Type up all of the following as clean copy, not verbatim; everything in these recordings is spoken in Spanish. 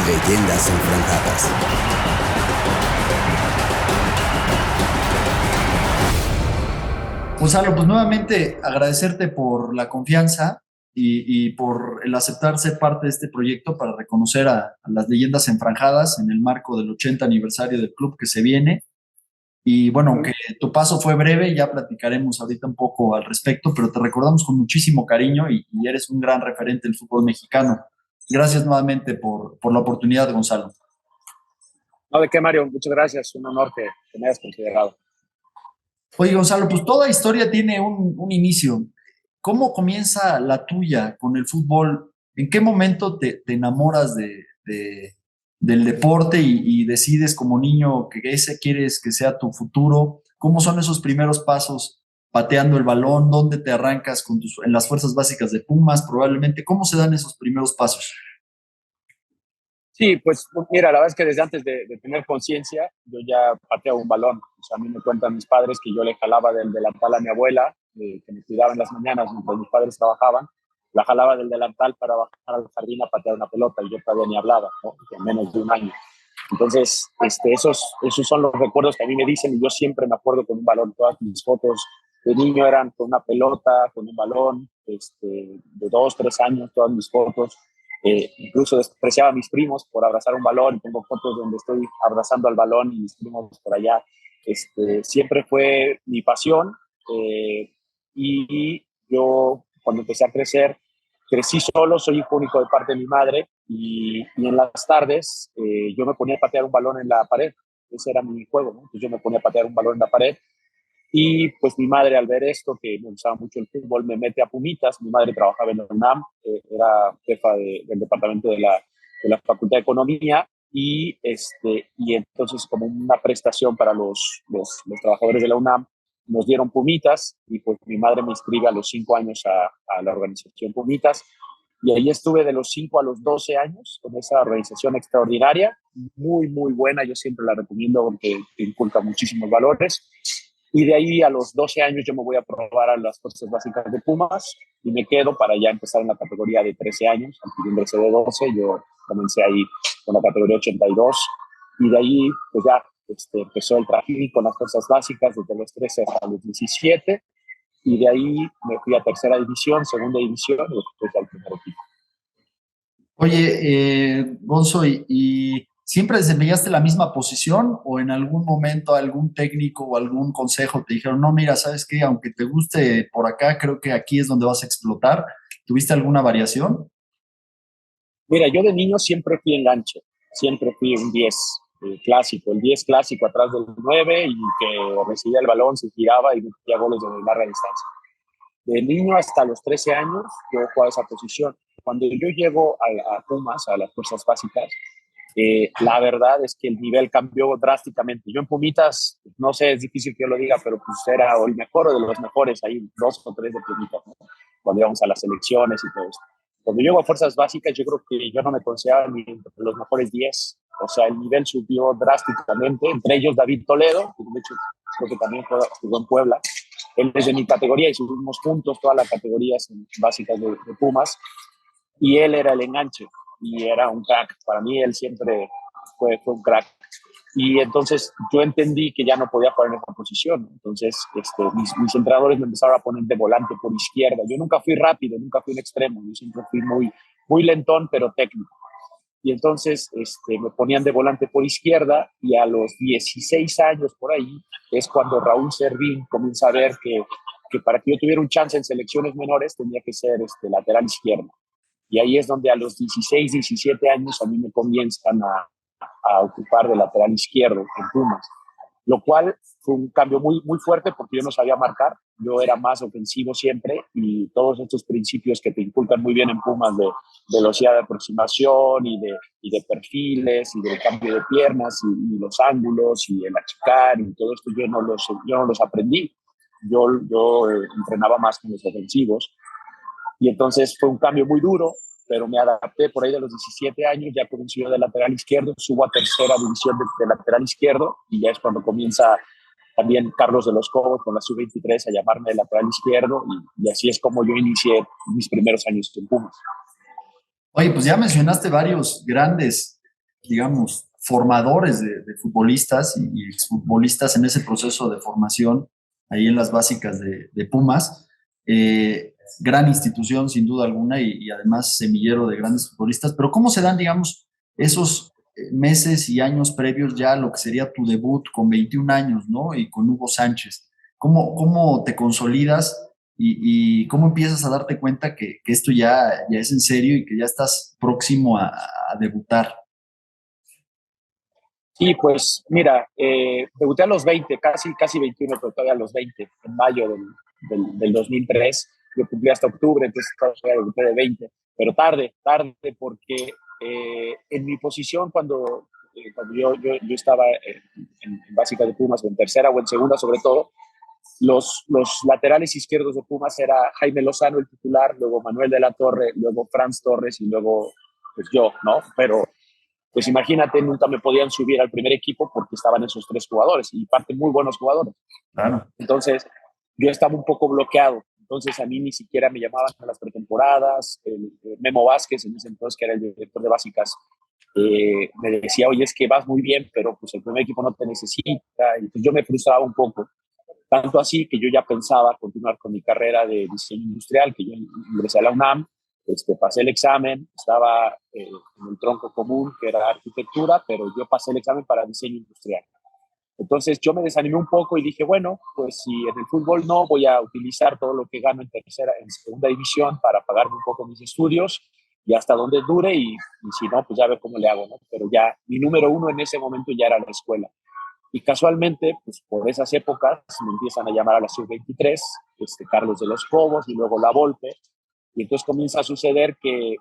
Leyendas enfrentadas. Gonzalo, pues nuevamente agradecerte por la confianza y por el aceptar ser parte de este proyecto para reconocer a las leyendas enfranjadas en el marco del 80 aniversario del club que se viene. Y bueno, aunque tu paso fue breve, ya platicaremos ahorita un poco al respecto, pero te recordamos con muchísimo cariño y eres un gran referente del fútbol mexicano. Gracias nuevamente por la oportunidad, Gonzalo. No, de qué, Mario, muchas gracias. Un honor que me hayas considerado. Oye, Gonzalo, pues toda historia tiene un inicio. ¿Cómo comienza la tuya con el fútbol? ¿En qué momento te enamoras del deporte y decides como niño que ese quieres que sea tu futuro? ¿Cómo son esos primeros pasos pateando el balón? ¿Dónde te arrancas en las fuerzas básicas de Pumas probablemente? ¿Cómo se dan esos primeros pasos? Sí, pues mira, la verdad es que desde antes de tener conciencia, yo ya pateaba un balón. O sea, a mí me cuentan mis padres que yo le jalaba del delantal a mi abuela, que me cuidaba en las mañanas mientras mis padres trabajaban, la jalaba del delantal para bajar al jardín a patear una pelota y yo todavía ni hablaba, ¿no? En menos de un año. Entonces, esos son los recuerdos que a mí me dicen y yo siempre me acuerdo con un balón. Todas mis fotos de niño eran con una pelota, con un balón, de 2, 3 años, todas mis fotos. Incluso despreciaba a mis primos por abrazar un balón y tengo fotos donde estoy abrazando al balón y mis primos por allá. Siempre fue mi pasión y yo cuando empecé a crecer, crecí solo, soy hijo único de parte de mi madre y en las tardes yo me ponía a patear un balón en la pared. Ese era mi juego, ¿no? Entonces yo me ponía a patear un balón en la pared y pues mi madre al ver esto, que me gustaba mucho el fútbol, me mete a Pumitas. Mi madre trabajaba en la UNAM, era jefa del departamento de la Facultad de Economía y entonces como una prestación para los trabajadores de la UNAM, nos dieron Pumitas y pues mi madre me inscribe a los 5 años a la organización Pumitas. Y ahí estuve de los 5 a los 12 años con esa organización extraordinaria, muy, muy buena. Yo siempre la recomiendo porque te inculca muchísimos valores. Y de ahí a los 12 años yo me voy a probar a las fuerzas básicas de Pumas y me quedo para ya empezar en la categoría de 13 años. Aunque yo ingresé de 12, yo comencé ahí con la categoría 82 y de ahí pues ya empezó el trajín con las fuerzas básicas desde los 13 hasta los 17 y de ahí me fui a tercera división, segunda división y después al primer equipo. Oye, Gonzo, ¿y siempre desempeñaste la misma posición o en algún momento algún técnico o algún consejo te dijeron, no, mira, ¿sabes qué? Aunque te guste por acá, creo que aquí es donde vas a explotar. ¿Tuviste alguna variación? Mira, yo de niño siempre fui enganche, siempre fui un 10 clásico, el 10 clásico atrás del 9 y que recibía el balón, se giraba y metía goles de larga distancia. De niño hasta los 13 años yo jugaba esa posición. Cuando yo llego a Pumas, a las fuerzas básicas, la verdad es que el nivel cambió drásticamente. Yo en Pumitas, no sé, es difícil que yo lo diga, pero pues era el mejor o de los mejores, ahí 2 o 3 de Pumitas, ¿no? Cuando íbamos a las selecciones y todo eso. Cuando llego a fuerzas básicas, yo creo que yo no me consideraba ni entre los mejores 10. O sea, el nivel subió drásticamente, entre ellos David Toledo, que de hecho creo que también jugó en Puebla. Él es de mi categoría y subimos juntos todas las categorías básicas de Pumas y él era el enganche y era un crack. Para mí él siempre fue un crack. Y entonces yo entendí que ya no podía jugar en esa posición. Entonces mis entrenadores me empezaron a poner de volante por izquierda. Yo nunca fui rápido, nunca fui un extremo. Yo siempre fui muy, muy lentón, pero técnico. Y entonces me ponían de volante por izquierda y a los 16 años por ahí es cuando Raúl Servín comienza a ver que para que yo tuviera un chance en selecciones menores tenía que ser lateral izquierdo. Y ahí es donde a los 16, 17 años a mí me comienzan a ocupar de lateral izquierdo en Pumas, lo cual fue un cambio muy, muy fuerte porque yo no sabía marcar, yo era más ofensivo siempre y todos estos principios que te inculcan muy bien en Pumas de velocidad de aproximación y de perfiles y del cambio de piernas y los ángulos y el achicar y todo esto yo no los aprendí. Yo entrenaba más con los ofensivos y entonces fue un cambio muy duro, pero me adapté por ahí de los 17 años, ya comencé yo de lateral izquierdo, subo a tercera división de lateral izquierdo y ya es cuando comienza también Carlos de los Cobos con la sub-23 a llamarme de lateral izquierdo y así es como yo inicié mis primeros años en Pumas. Oye, pues ya mencionaste varios grandes digamos, formadores de futbolistas y exfutbolistas en ese proceso de formación, ahí en las básicas de Pumas. Gran institución, sin duda alguna, y además semillero de grandes futbolistas. Pero ¿cómo se dan, digamos, esos meses y años previos ya a lo que sería tu debut con 21 años, ¿no? Y con Hugo Sánchez. ¿Cómo te consolidas y cómo empiezas a darte cuenta que esto ya es en serio y que ya estás próximo a debutar? Sí, pues mira, debuté a los 20, casi 21, pero todavía a los 20, en mayo del 2003. Yo cumplí hasta octubre, entonces todavía debuté de 20, pero tarde, porque en mi posición cuando yo estaba en básica de Pumas, o en tercera o en segunda sobre todo, los laterales izquierdos de Pumas era Jaime Lozano, el titular, luego Manuel de la Torre, luego Franz Torres y luego pues yo, ¿no? Pero pues imagínate, nunca me podían subir al primer equipo porque estaban esos tres jugadores y parte muy buenos jugadores. Claro. Entonces, yo estaba un poco bloqueado. Entonces, a mí ni siquiera me llamaban a las pretemporadas. Memo Vázquez, en ese entonces, que era el director de básicas, me decía, oye, es que vas muy bien, pero pues el primer equipo no te necesita. Y pues yo me frustraba un poco. Tanto así que yo ya pensaba continuar con mi carrera de diseño industrial, que yo ingresé a la UNAM, pasé el examen, estaba en el tronco común, que era arquitectura, pero yo pasé el examen para diseño industrial. Entonces yo me desanimé un poco y dije, bueno, pues si en el fútbol no, voy a utilizar todo lo que gano en segunda división para pagarme un poco mis estudios y hasta donde dure y si no, pues ya ver cómo le hago, ¿no? Pero ya mi número uno en ese momento ya era la escuela. Y casualmente, pues por esas épocas me empiezan a llamar a la sub-23, Carlos de los Cobos y luego La Volpe. Y entonces comienza a suceder que,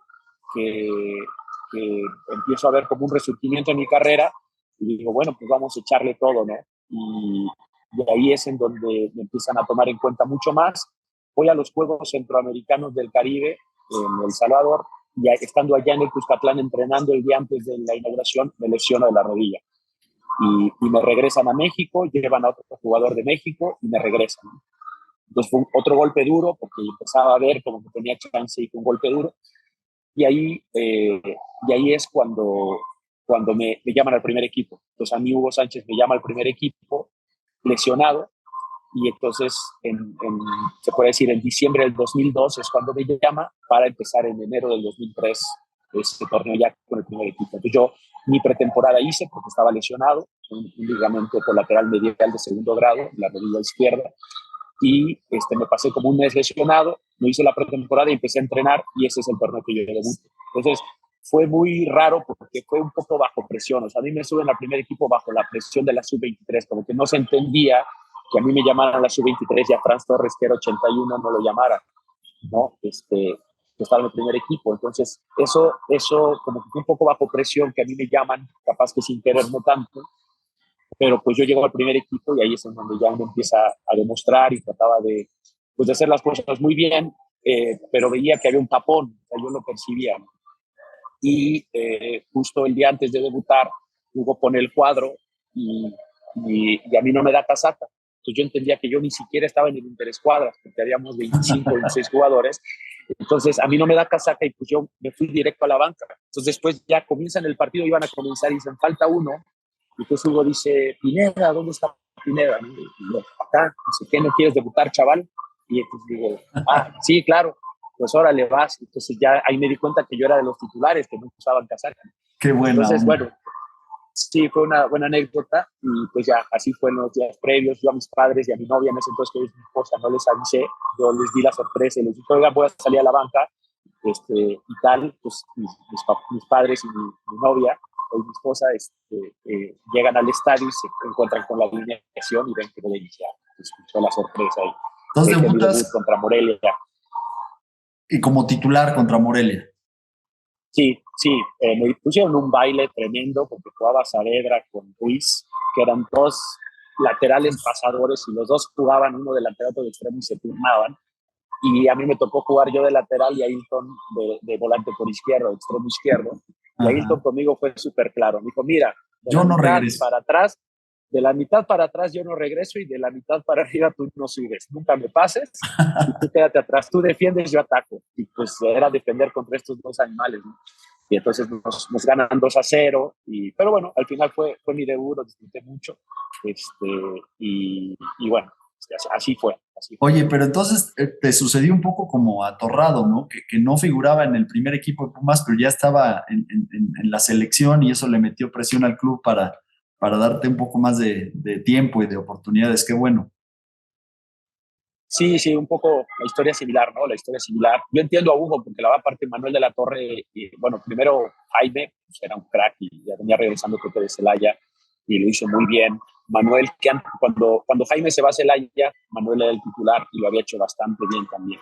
que empiezo a ver como un resurgimiento en mi carrera y digo, bueno, pues vamos a echarle todo, ¿no? Y ahí es en donde me empiezan a tomar en cuenta mucho más. Voy a los Juegos Centroamericanos del Caribe en El Salvador y estando allá en el Cuscatlán entrenando el día antes de la inauguración, me lesiono de la rodilla. Y me regresan a México, llevan a otro jugador de México y me regresan. Entonces fue otro golpe duro porque empezaba a ver como que tenía chance y fue un golpe duro. Y ahí es cuando me llaman al primer equipo. Entonces a mí Hugo Sánchez me llama al primer equipo lesionado y entonces se puede decir en diciembre del 2002 es cuando me llama para empezar en enero del 2003 este torneo ya con el primer equipo. Entonces yo mi pretemporada hice porque estaba lesionado, un ligamento colateral medial de segundo grado, la rodilla izquierda, y me pasé como un mes lesionado, no hice la pretemporada y empecé a entrenar y ese es el torneo que yo debuté. Entonces fue muy raro porque fue un poco bajo presión, o sea, a mí me suben al primer equipo bajo la presión de la sub-23, como que no se entendía que a mí me llamaran a la sub-23 y a Franz Torres, que era 81, no lo llamara, ¿no? Que estaba en el primer equipo. Entonces, eso como que fue un poco bajo presión, que a mí me llaman, capaz que sin querer no tanto, pero pues yo llego al primer equipo y ahí es en donde ya uno empieza a demostrar y trataba pues de hacer las cosas muy bien, pero veía que había un tapón, o sea, yo lo percibía. ¿No? Y justo el día antes de debutar, Hugo pone el cuadro y a mí no me da casaca. Entonces yo entendía que yo ni siquiera estaba en el interescuadras, porque habíamos 25 o 26 jugadores. Entonces a mí no me da casaca y pues yo me fui directo a la banca. Entonces después ya comienzan el partido, iban a comenzar y dicen, falta uno. Y entonces Hugo dice, Pineda, ¿dónde está Pineda? Y yo, acá, dice, ¿qué no quieres debutar, chaval? Y entonces digo, sí, claro, pues órale, vas. Entonces ya ahí me di cuenta que yo era de los titulares, que no usaban casaca. Qué buena Entonces, onda. bueno, sí, fue una buena anécdota y pues ya así fue en los días previos. Yo a mis padres y a mi novia en ese entonces, que es mi esposa, no les avisé, yo les di la sorpresa y les dije, oigan, voy a salir a la banca y tal, pues mis padres y mi novia o mi esposa llegan al estadio y se encuentran con la alineación y ven que voy a iniciar. Escuchó la sorpresa y Entonces mi debut debutas contra Morelia. y como titular contra Morelia. Sí, me pusieron un baile tremendo porque jugaba Saavedra con Ruiz, que eran dos laterales pasadores y los dos jugaban uno delantero, otro de extremo y se turnaban. Y a mí me tocó jugar yo de lateral y Ailton de volante por izquierdo, extremo izquierdo. Y Ailton Ajá. conmigo fue súper claro. Me dijo, mira, Yo no regreso. de la mitad para atrás yo no regreso y de la mitad para arriba tú no subes. Nunca me pases y tú quédate atrás. Tú defiendes, yo ataco. Y pues era defender contra estos dos animales, ¿no? y entonces nos ganan 2-0, pero bueno, al final fue mi debut, lo disfruté mucho, y bueno, así fue. Oye, pero entonces te sucedió un poco como a Torrado, ¿no? Que no figuraba en el primer equipo de Pumas, pero ya estaba en la selección y eso le metió presión al club para darte un poco más de tiempo y de oportunidades. Qué bueno. Sí, un poco la historia es similar, ¿no? La historia es similar. Yo entiendo a Hugo, porque la parte Manuel de la Torre, bueno, primero Jaime, pues era un crack y ya venía regresando creo que de Celaya y lo hizo muy bien. Manuel, que cuando Jaime se va a Celaya, Manuel era el titular y lo había hecho bastante bien también.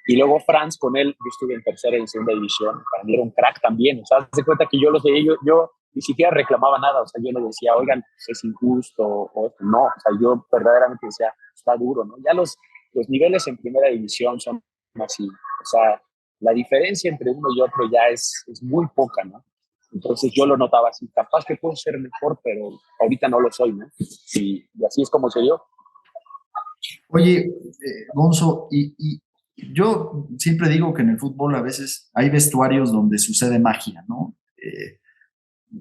Y luego Franz, con él, yo estuve en tercera y en segunda división, para mí era un crack también. O sea, se cuenta que yo los veía, yo ni siquiera reclamaba nada, o sea, yo no decía, oigan, es injusto, o no, o sea, yo verdaderamente decía, está duro, ¿no? Ya los niveles en primera división son así, o sea, la diferencia entre uno y otro ya es muy poca, ¿no? Entonces yo lo notaba así, capaz que puedo ser mejor, pero ahorita no lo soy, ¿no? Y así es como se dio. Oye, Gonzo, y yo siempre digo que en el fútbol a veces hay vestuarios donde sucede magia, ¿no?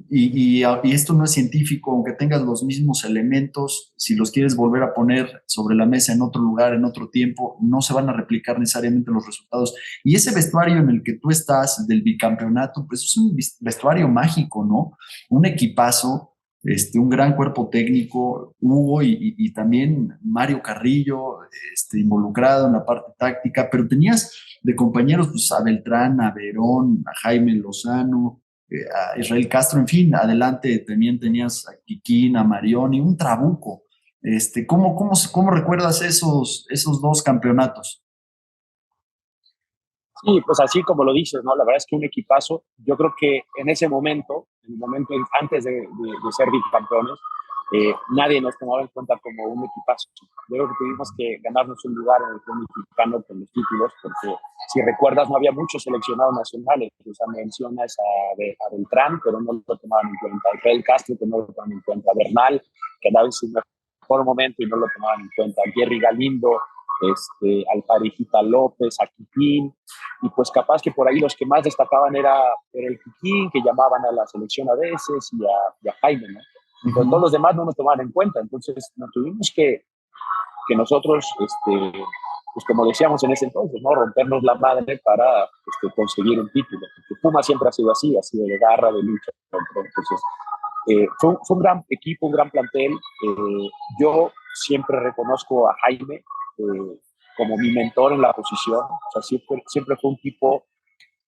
Y esto no es científico, aunque tengas los mismos elementos, si los quieres volver a poner sobre la mesa en otro lugar, en otro tiempo, no se van a replicar necesariamente los resultados. Y ese vestuario en el que tú estás, del bicampeonato, pues es un vestuario mágico, ¿no? Un equipazo, un gran cuerpo técnico, Hugo y también Mario Carrillo, involucrado en la parte táctica, pero tenías de compañeros pues, a Beltrán, a Verón, a Jaime Lozano, a Israel Castro, en fin, adelante también tenías a Kikín, a Marioni, un trabuco. ¿Cómo recuerdas esos dos campeonatos? Sí, pues así como lo dices, ¿no? La verdad es que un equipazo, yo creo que en ese momento, en el momento antes de ser bicampeones, nadie nos tomaba en cuenta como un equipazo. Yo creo que tuvimos que ganarnos un lugar en el fútbol mexicano con los títulos, porque si recuerdas, no había muchos seleccionados nacionales. O sea, mencionas a Beltrán, pero no lo tomaban en cuenta. A Israel Castro, que no lo tomaban en cuenta. A Bernal, que andaba en su mejor momento y no lo tomaban en cuenta. A Jerry Galindo, al Parejita López, a Kikín, y pues capaz que por ahí los que más destacaban era el Kikín, que llamaban a la selección a veces, y a Jaime, ¿no? Pero todos los demás no nos tomaban en cuenta, entonces nos tuvimos que nosotros, pues como decíamos en ese entonces, ¿no? Rompernos la madre para conseguir un título, porque Puma siempre ha sido así, ha sido de garra, de lucha, entonces fue un gran equipo, un gran plantel. Yo siempre reconozco a Jaime como mi mentor en la posición. O sea, siempre fue un tipo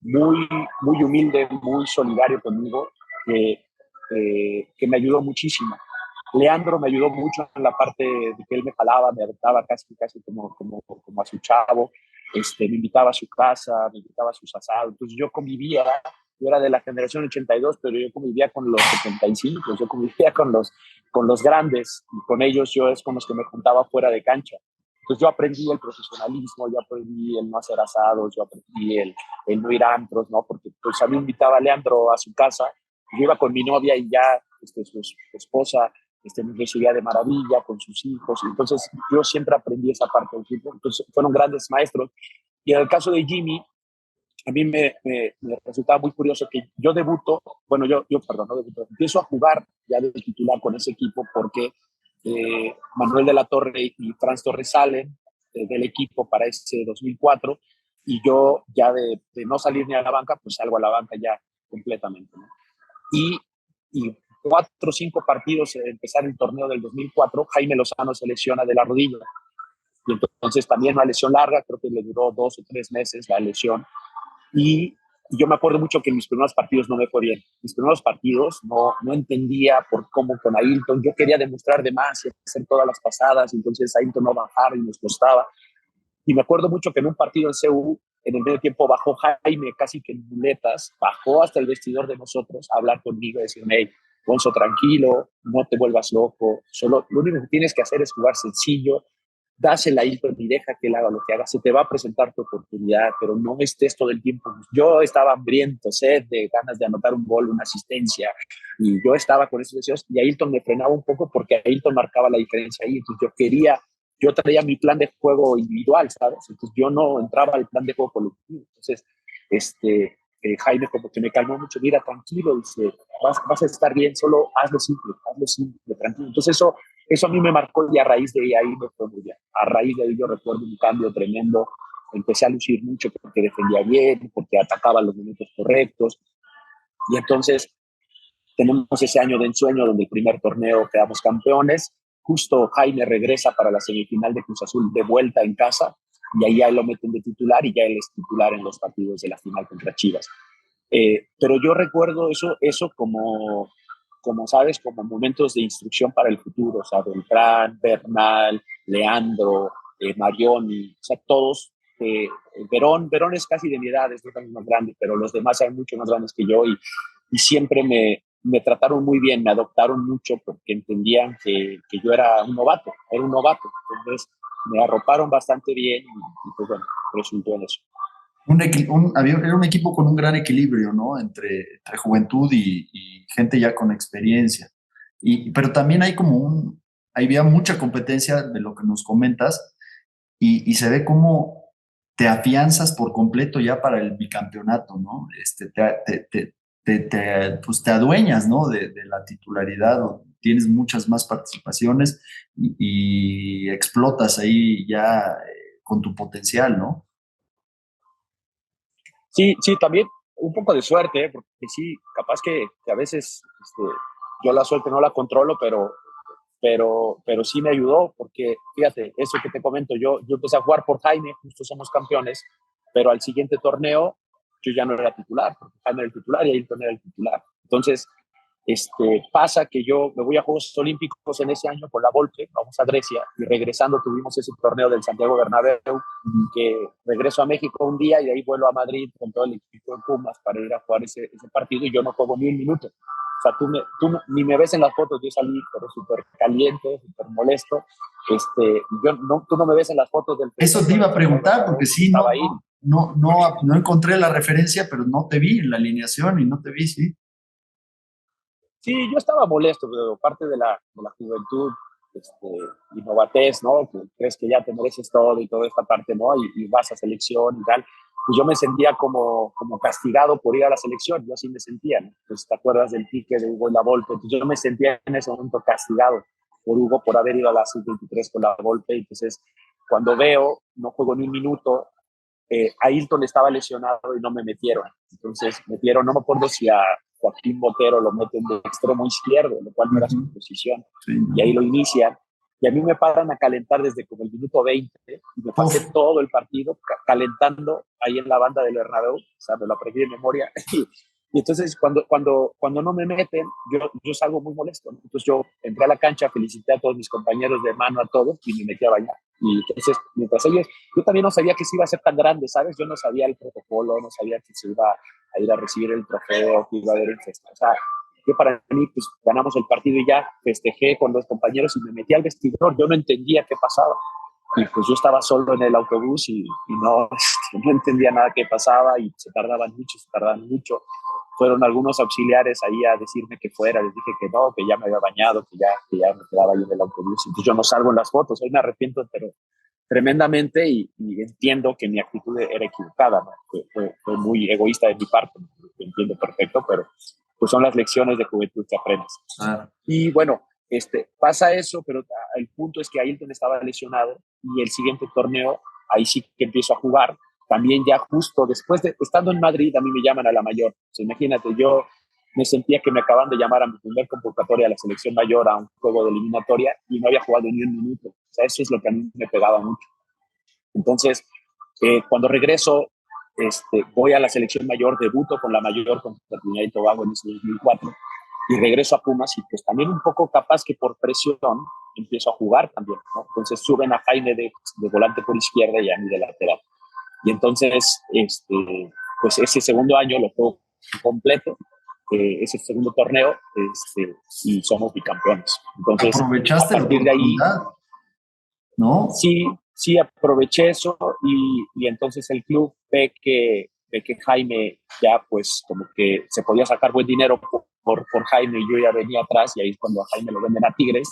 muy humilde, muy solidario conmigo, que me ayudó muchísimo. Leandro me ayudó mucho en la parte de que él me jalaba, me adoptaba casi como a su chavo, me invitaba a su casa, me invitaba a sus asados. Entonces yo convivía, yo era de la generación 82, pero yo convivía con los 75, yo convivía con los grandes, y con ellos yo es con los que me juntaba fuera de cancha. Entonces yo aprendí el profesionalismo, yo aprendí el no hacer asados, yo aprendí el no ir a antros, ¿no? Porque pues a mí me invitaba a Leandro a su casa, yo iba con mi novia y ya su esposa me recibía de maravilla con sus hijos, y entonces yo siempre aprendí esa parte del equipo, entonces fueron grandes maestros. Y en el caso de Jimmy, a mí me resultaba muy curioso que yo debuto, bueno, perdón, no debuto, empiezo a jugar ya de titular con ese equipo porque Manuel de la Torre y Franz Torres salen del equipo para ese 2004, y yo ya de no salir ni a la banca, pues salgo a la banca ya completamente, ¿no? Y 4 o 5 partidos de empezar el torneo del 2004, Jaime Lozano se lesiona de la rodilla. Y entonces también una lesión larga, creo que le duró 2 o 3 meses la lesión. Y yo me acuerdo mucho que en mis primeros partidos no me fue bien. Mis primeros partidos no entendía por cómo con Ailton. Yo quería demostrar de más y hacer todas las pasadas, entonces Ailton no bajaba y nos costaba. Y me acuerdo mucho que en un partido en CU, en el medio tiempo, bajó Jaime casi que en muletas, bajó hasta el vestidor de nosotros a hablar conmigo y decirme, hey, Gonzo, tranquilo, no te vuelvas loco, solo lo único que tienes que hacer es jugar sencillo, dásela ahí y deja que él haga lo que haga, se te va a presentar tu oportunidad, pero no estés todo el tiempo. Yo estaba hambriento, sed de ganas de anotar un gol, una asistencia, y yo estaba con esos deseos, y Ailton me frenaba un poco porque Ailton marcaba la diferencia ahí, entonces yo traía mi plan de juego individual, ¿sabes? Entonces yo no entraba al plan de juego colectivo. Entonces, Jaime como que me calmó mucho, mira, tranquilo, dice, vas a estar bien, solo hazlo simple, tranquilo. Entonces eso a mí me marcó y a raíz de ahí me fue muy bien. A raíz de ahí yo recuerdo un cambio tremendo, empecé a lucir mucho porque defendía bien, porque atacaba los momentos correctos, y entonces tenemos ese año de ensueño donde el primer torneo quedamos campeones. Justo Jaime regresa para la semifinal de Cruz Azul de vuelta en casa y ahí ya lo meten de titular y ya él es titular en los partidos de la final contra Chivas. Pero yo recuerdo eso como, ¿sabes? Como momentos de instrucción para el futuro. O sea, Beltrán, Bernal, Leandro, Marioni, o sea, todos. Verón es casi de mi edad, es también más grande, pero los demás eran mucho más grandes que yo y siempre me trataron muy bien, me adoptaron mucho porque entendían que yo era un novato. Entonces me arroparon bastante bien y pues bueno, resultó en eso. Era un equipo con un gran equilibrio, ¿no? Entre juventud y gente ya con experiencia. Pero también había mucha competencia de lo que nos comentas y se ve cómo te afianzas por completo ya para el bicampeonato, ¿no? Pues te adueñas, ¿no? De la titularidad, o tienes muchas más participaciones y explotas ahí ya con tu potencial, ¿no? Sí, sí, también un poco de suerte, ¿eh? Porque sí, capaz que a veces yo la suerte no la controlo, pero sí me ayudó, porque fíjate, eso que te comento, yo empecé a jugar por Jaime, justo somos campeones, pero al siguiente torneo yo ya no era titular, porque Jaime era el titular y Ailton era el titular. Entonces, pasa que yo me voy a Juegos Olímpicos en ese año con la Volpe, vamos a Grecia, y regresando tuvimos ese torneo del Santiago Bernabéu, que regreso a México un día y de ahí vuelo a Madrid con todo el equipo de Pumas para ir a jugar ese partido y yo no juego ni un minuto. O sea, ni me ves en las fotos, yo salí pero súper caliente, súper molesto. Tú no me ves en las fotos del Eso te iba a preguntar, porque sí, estaba ahí. no encontré la referencia, pero no te vi en la alineación y no te vi, sí. Sí, yo estaba molesto, pero parte de la juventud y novatez, ¿no? Que crees que ya te mereces todo y toda esta parte, ¿no? Y vas a selección y tal. Pues yo me sentía como castigado por ir a la selección, yo así me sentía, ¿no? Pues te acuerdas del pique de Hugo y la Volpe, pues yo me sentía en ese momento castigado por Hugo por haber ido a la sub-23 con la Volpe, y entonces cuando veo, no juego ni un minuto, Ailton estaba lesionado y no me metieron. Entonces metieron, no me acuerdo si a Joaquín Botero lo meten de extremo izquierdo, lo cual no era su posición. Sí, Y ahí lo inician. Y a mí me paran a calentar desde como el minuto 20 y me pasé todo el partido calentando ahí en la banda del Bernabéu. O sea, me lo aprendí de memoria. Y entonces cuando no me meten, yo salgo muy molesto, ¿no? Entonces yo entré a la cancha, felicité a todos mis compañeros de mano, a todos, y me metí a bañar. Y entonces, mientras ellos, yo también no sabía que se iba a ser tan grande, ¿sabes? Yo no sabía el protocolo, no sabía que se iba a ir a recibir el trofeo, que iba a haber el festejo. O sea, yo para mí, pues ganamos el partido y ya festejé con los compañeros y me metí al vestidor. Yo no entendía qué pasaba. Y pues yo estaba solo en el autobús y no, no entendía nada que pasaba y se tardaban mucho. Fueron algunos auxiliares ahí a decirme que fuera, les dije que no, que ya me había bañado, que ya me quedaba ahí en el autobús. Entonces yo no salgo en las fotos, hoy me arrepiento, pero tremendamente y entiendo que mi actitud era equivocada, ¿no? Fue muy egoísta de mi parte, ¿no? Lo entiendo perfecto, pero pues son las lecciones de juventud que aprendes. Ah, Y bueno, pasa eso, pero el punto es que Ailton estaba lesionado y el siguiente torneo, ahí sí que empiezo a jugar. También ya justo después de, estando en Madrid, a mí me llaman a la mayor. O sea, imagínate, yo me sentía que me acaban de llamar a mi primer convocatoria a la selección mayor, a un juego de eliminatoria, y no había jugado ni un minuto. O sea, eso es lo que a mí me pegaba mucho. Entonces, cuando regreso, voy a la selección mayor, debuto con la mayor contra Trinidad y Tobago en ese 2004 y regreso a Pumas y pues también un poco capaz que por presión empiezo a jugar también, ¿no? Entonces suben a Jaime de volante por izquierda y a mí de lateral. Y entonces, pues ese segundo año lo juego completo, ese segundo torneo, y somos bicampeones. Entonces, a aprovechaste la partir de ahí, oportunidad, ¿no? sí aproveché eso y entonces el club ve que Jaime ya pues como que se podía sacar buen dinero por Jaime y yo ya venía atrás y ahí es cuando a Jaime lo venden a Tigres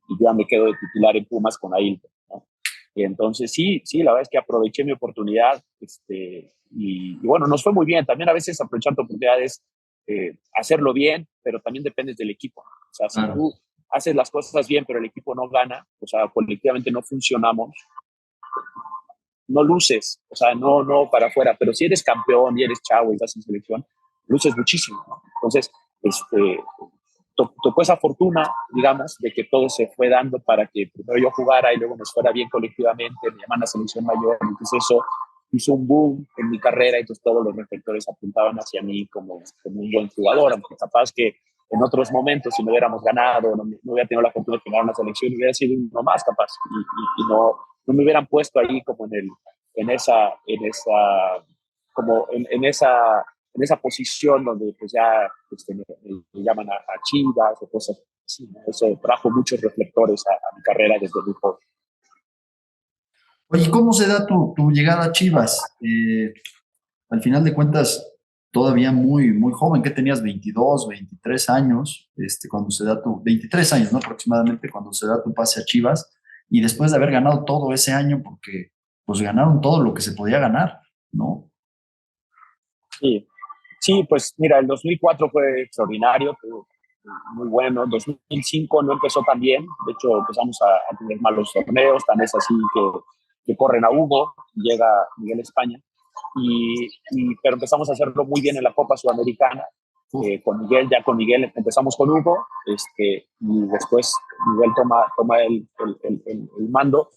y yo ya me quedo de titular en Pumas con Ailton, ¿no? Y entonces sí, la verdad es que aproveché mi oportunidad, y bueno, nos fue muy bien. También a veces aprovechar tu oportunidad es hacerlo bien, pero también dependes del equipo. O sea, si Claro. tú haces las cosas bien, pero el equipo no gana, o sea, colectivamente no funcionamos, no luces, o sea, no para afuera, pero si eres campeón y eres chavo y estás en selección, luces muchísimo, ¿no? Entonces, tocó esa fortuna, digamos, de que todo se fue dando para que primero yo jugara y luego nos fuera bien colectivamente, me llaman a la selección mayor, entonces eso hizo un boom en mi carrera, entonces todos los reflectores apuntaban hacia mí como un buen jugador, aunque capaz que en otros momentos, si no hubiéramos ganado, no hubiera tenido la fortuna de ganar una selección, hubiera sido uno más capaz, y no me hubieran puesto ahí como en esa posición donde pues ya me llaman a Chivas o cosas así, ¿no? Eso trajo muchos reflectores a mi carrera desde muy joven. Oye, ¿cómo se da tu llegada a Chivas? Al final de cuentas, todavía muy, muy joven, que tenías 22, 23 años, cuando se da 23 años, ¿no? Aproximadamente cuando se da tu pase a Chivas, y después de haber ganado todo ese año, porque pues ganaron todo lo que se podía ganar, ¿no? Sí, sí, pues mira, el 2004 fue extraordinario, fue muy bueno. 2005 no empezó tan bien, de hecho empezamos a tener malos torneos, tan es así que corren a Hugo, llega Miguel España, pero empezamos a hacerlo muy bien en la Copa Sudamericana. Con Miguel empezamos con Hugo, y después Miguel toma el mando,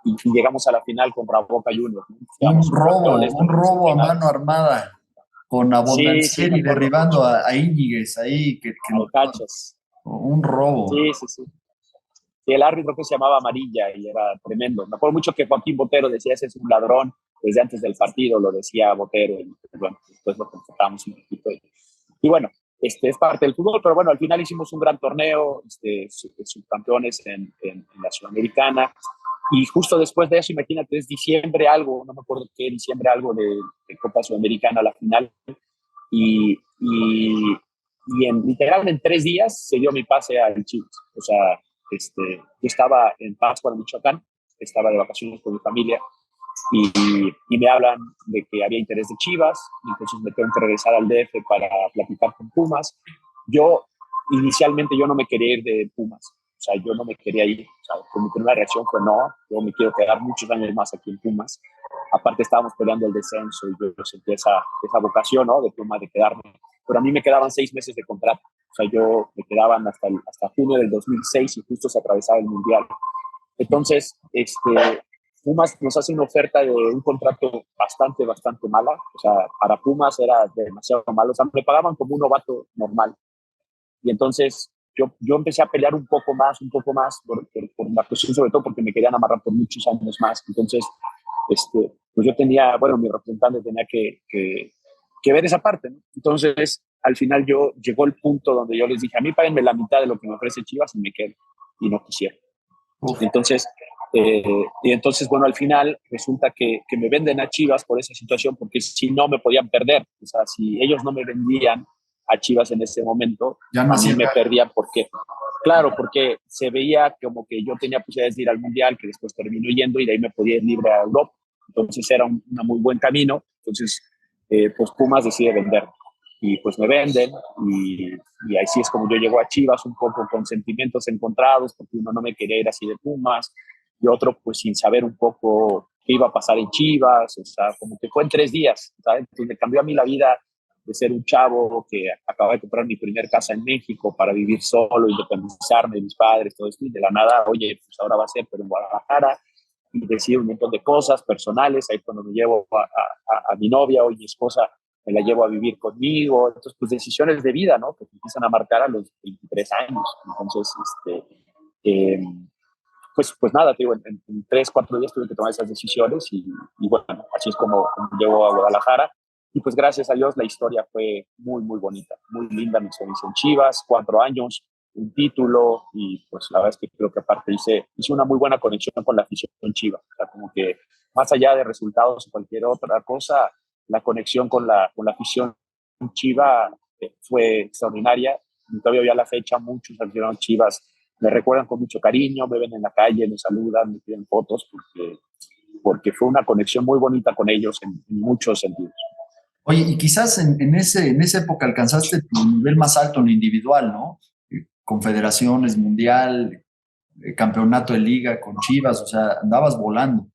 y llegamos a la final contra Boca Juniors, ¿no? Quedamos subcampeones, Un perdimos en robo a final. mano armada, con Sí, me Abondancieri acuerdo derribando mucho. a Íñiguez ahí, que Al Cachas. un robo. Sí. Y el árbitro que se llamaba Amarilla y era tremendo. Me acuerdo mucho que Joaquín Botero decía: ese es un ladrón. Desde antes del partido lo decía Botero, y bueno, después lo confrontamos un poquito. Y bueno, es parte del fútbol, pero bueno, al final hicimos un gran torneo, subcampeones en la Sudamericana. Y justo después de eso, imagínate, es diciembre algo, no me acuerdo qué, diciembre algo de Copa Sudamericana, la final. Y, y, literal en 3 días se dio mi pase al Chivas. O sea, yo estaba en Pátzcuaro, Michoacán, estaba de vacaciones con mi familia, y me hablan de que había interés de Chivas, y entonces me tengo que regresar al DF para platicar con Pumas. Yo, inicialmente, yo no me quería ir de Pumas, o sea, yo no me quería ir, o sea, mi primera reacción fue no, yo me quiero quedar muchos años más aquí en Pumas. Aparte estábamos peleando el descenso y yo sentí esa vocación, ¿no? De Pumas, de quedarme, pero a mí me quedaban 6 meses de contrato, o sea, yo me quedaban hasta junio del 2006 y justo se atravesaba el Mundial. Entonces, Pumas nos hace una oferta de un contrato bastante mala. O sea, para Pumas era demasiado malo. O sea, me pagaban como un novato normal. Y entonces yo empecé a pelear un poco más, por la cuestión, sobre todo porque me querían amarrar por muchos años más. Entonces, pues yo tenía, bueno, mi representante tenía que ver esa parte, ¿no? Entonces, al final llegó el punto donde yo les dije: a mí páguenme la mitad de lo que me ofrece Chivas y me quedo. Y no quisieron. Uf, Entonces, bueno, al final resulta que me venden a Chivas por esa situación, porque si no me podían perder. O sea, si ellos no me vendían a Chivas en ese momento, ya no a mí hacía me caso. perdían. Porque, claro, porque se veía como que yo tenía posibilidades de ir al Mundial, que después terminó yendo, y de ahí me podía ir libre a Europa. Entonces era un muy buen camino. Entonces, pues Pumas decide vender. Y pues me venden, y así es como yo llego a Chivas, un poco con sentimientos encontrados, porque uno no me quería ir así de Pumas, y otro pues sin saber un poco qué iba a pasar en Chivas. O sea, como que fue en 3 días, ¿sabes? Entonces me cambió a mí la vida de ser un chavo que acaba de comprar mi primer casa en México para vivir solo, independizarme de mis padres, todo esto, y de la nada, oye, pues ahora va a ser, pero en Guadalajara, y decido un montón de cosas personales. Ahí cuando me llevo a mi novia, hoy mi esposa, me la llevo a vivir conmigo. Entonces, pues decisiones de vida, ¿no? Que te empiezan a marcar a los 23 años. Entonces, eh, pues nada, te digo, en 3, 4 días tuve que tomar esas decisiones, y bueno, así es como llego a Guadalajara. Y pues gracias a Dios la historia fue muy bonita, muy linda. Me hice en Chivas, 4 años, un título, y pues la verdad es que creo que aparte hice una muy buena conexión con la afición Chivas. O sea, como que más allá de resultados o cualquier otra cosa, la conexión con la afición Chiva fue extraordinaria. Y todavía a la fecha muchos aficionados Chivas me recuerdan con mucho cariño, me ven en la calle, me saludan, me piden fotos, porque fue una conexión muy bonita con ellos en muchos sentidos. Oye, y quizás en esa época alcanzaste tu nivel más alto en lo individual, ¿no? Confederaciones, Mundial, campeonato de liga con Chivas, o sea, andabas volando.